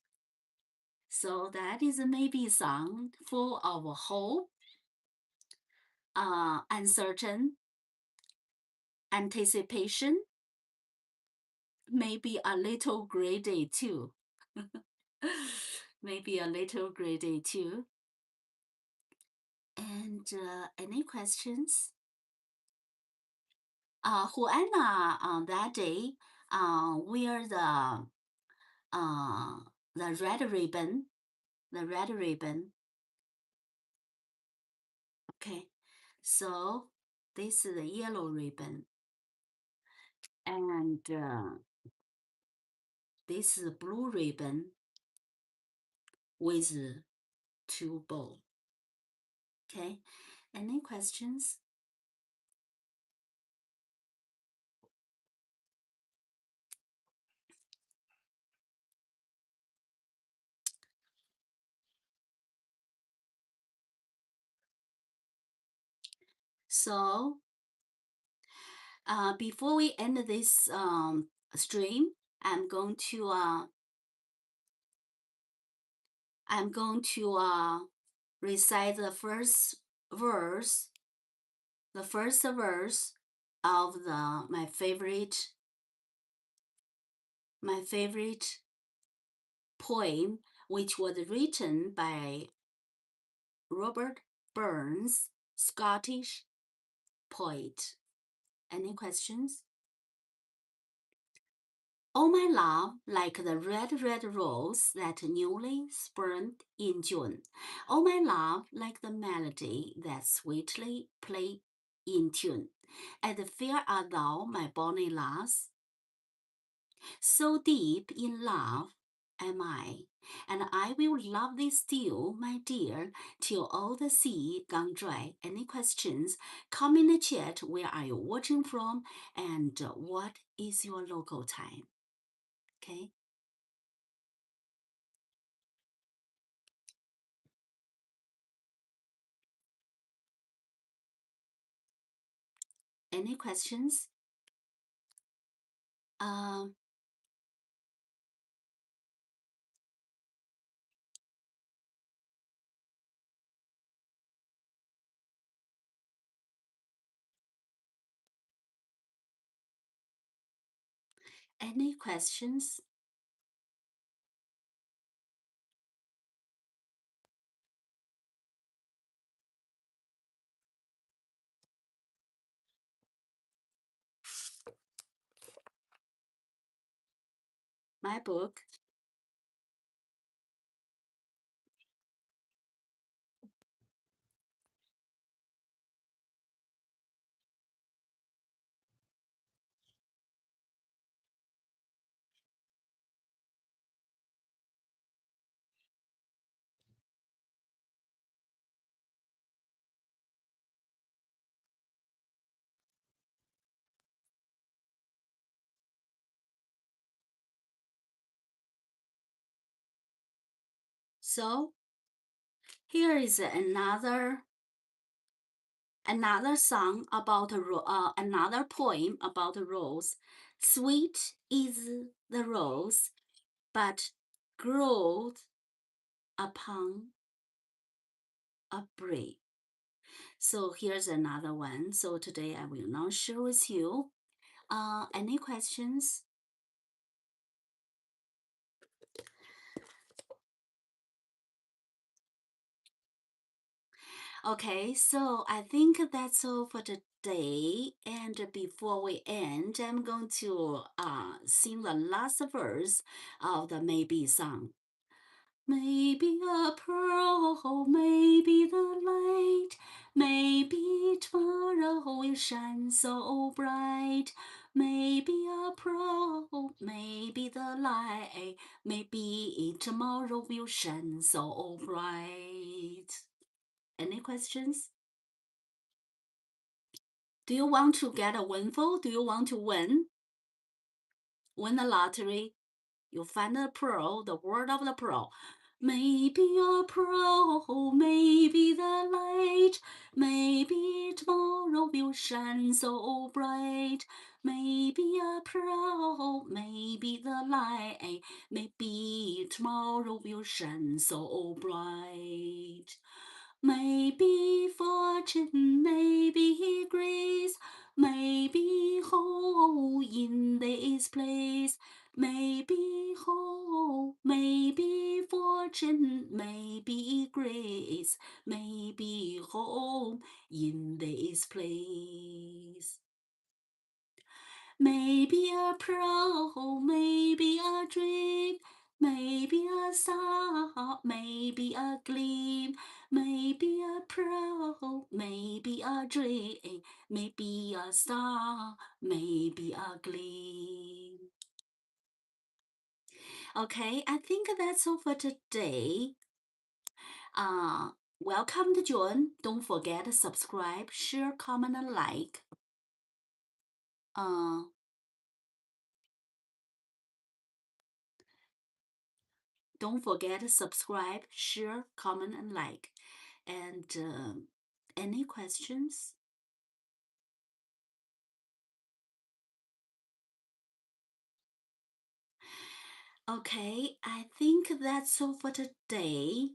So that is a maybe song full of hope, uncertain, anticipation, maybe a little gray day too. Maybe a little gray day too. And any questions? Juana on that day wear uh, the red ribbon, the red ribbon. Okay, so this is the yellow ribbon, and this is blue ribbon with two bow. Okay, any questions? So before we end this stream, I'm going to recite the first verse, of my favorite poem, which was written by Robert Burns, Scottish poet. Any questions? Oh, my love, like the red, red rose that newly sprung in June. Oh, my love, like the melody that sweetly played in tune. And fair art thou, my bonny lass, so deep in love am I, and I will love thee still, my dear, till all the sea gone dry. Any questions? Come in the chat. Where are you watching from? And what is your local time? Okay. Any questions? Any questions? My book. So here is another song about another poem about a rose. Sweet is the rose, but growth upon a brae. So here's another one. So today I will not share with you. Any questions? Okay, so I think that's all for today. And before we end, I'm going to sing the last verse of the Maybe song. Maybe a pearl, maybe the light, maybe tomorrow will shine so bright. Maybe a pearl, maybe the light, maybe tomorrow will shine so bright. Any questions? Do you want to get a windfall? Do you want to win the lottery? You find the pearl, the word of the pearl. Maybe a pearl, maybe the light, maybe tomorrow will shine so bright. Maybe a pearl, maybe the light, maybe tomorrow will shine so bright. Maybe fortune, maybe grace, maybe hope in this place. Maybe hope, maybe fortune, maybe grace, maybe hope in this place. Maybe a pearl, maybe a dream, maybe a star, maybe a gleam, maybe a pearl, maybe a dream, maybe a star, maybe a gleam. Okay, I think that's all for today. Welcome to join. Don't forget to subscribe, share, comment, and like. Don't forget to subscribe, share, comment, and like. And any questions? Okay, I think that's all for today.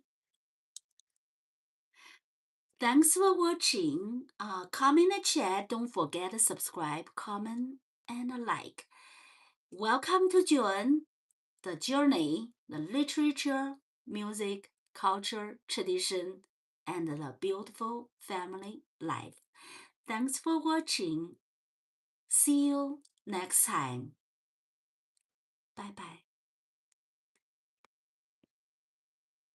Thanks for watching. Comment in the chat. Don't forget to subscribe, comment, and like. Welcome to join the journey, the literature, music, culture, tradition, and the beautiful family life. Thanks for watching. See you next time. Bye bye.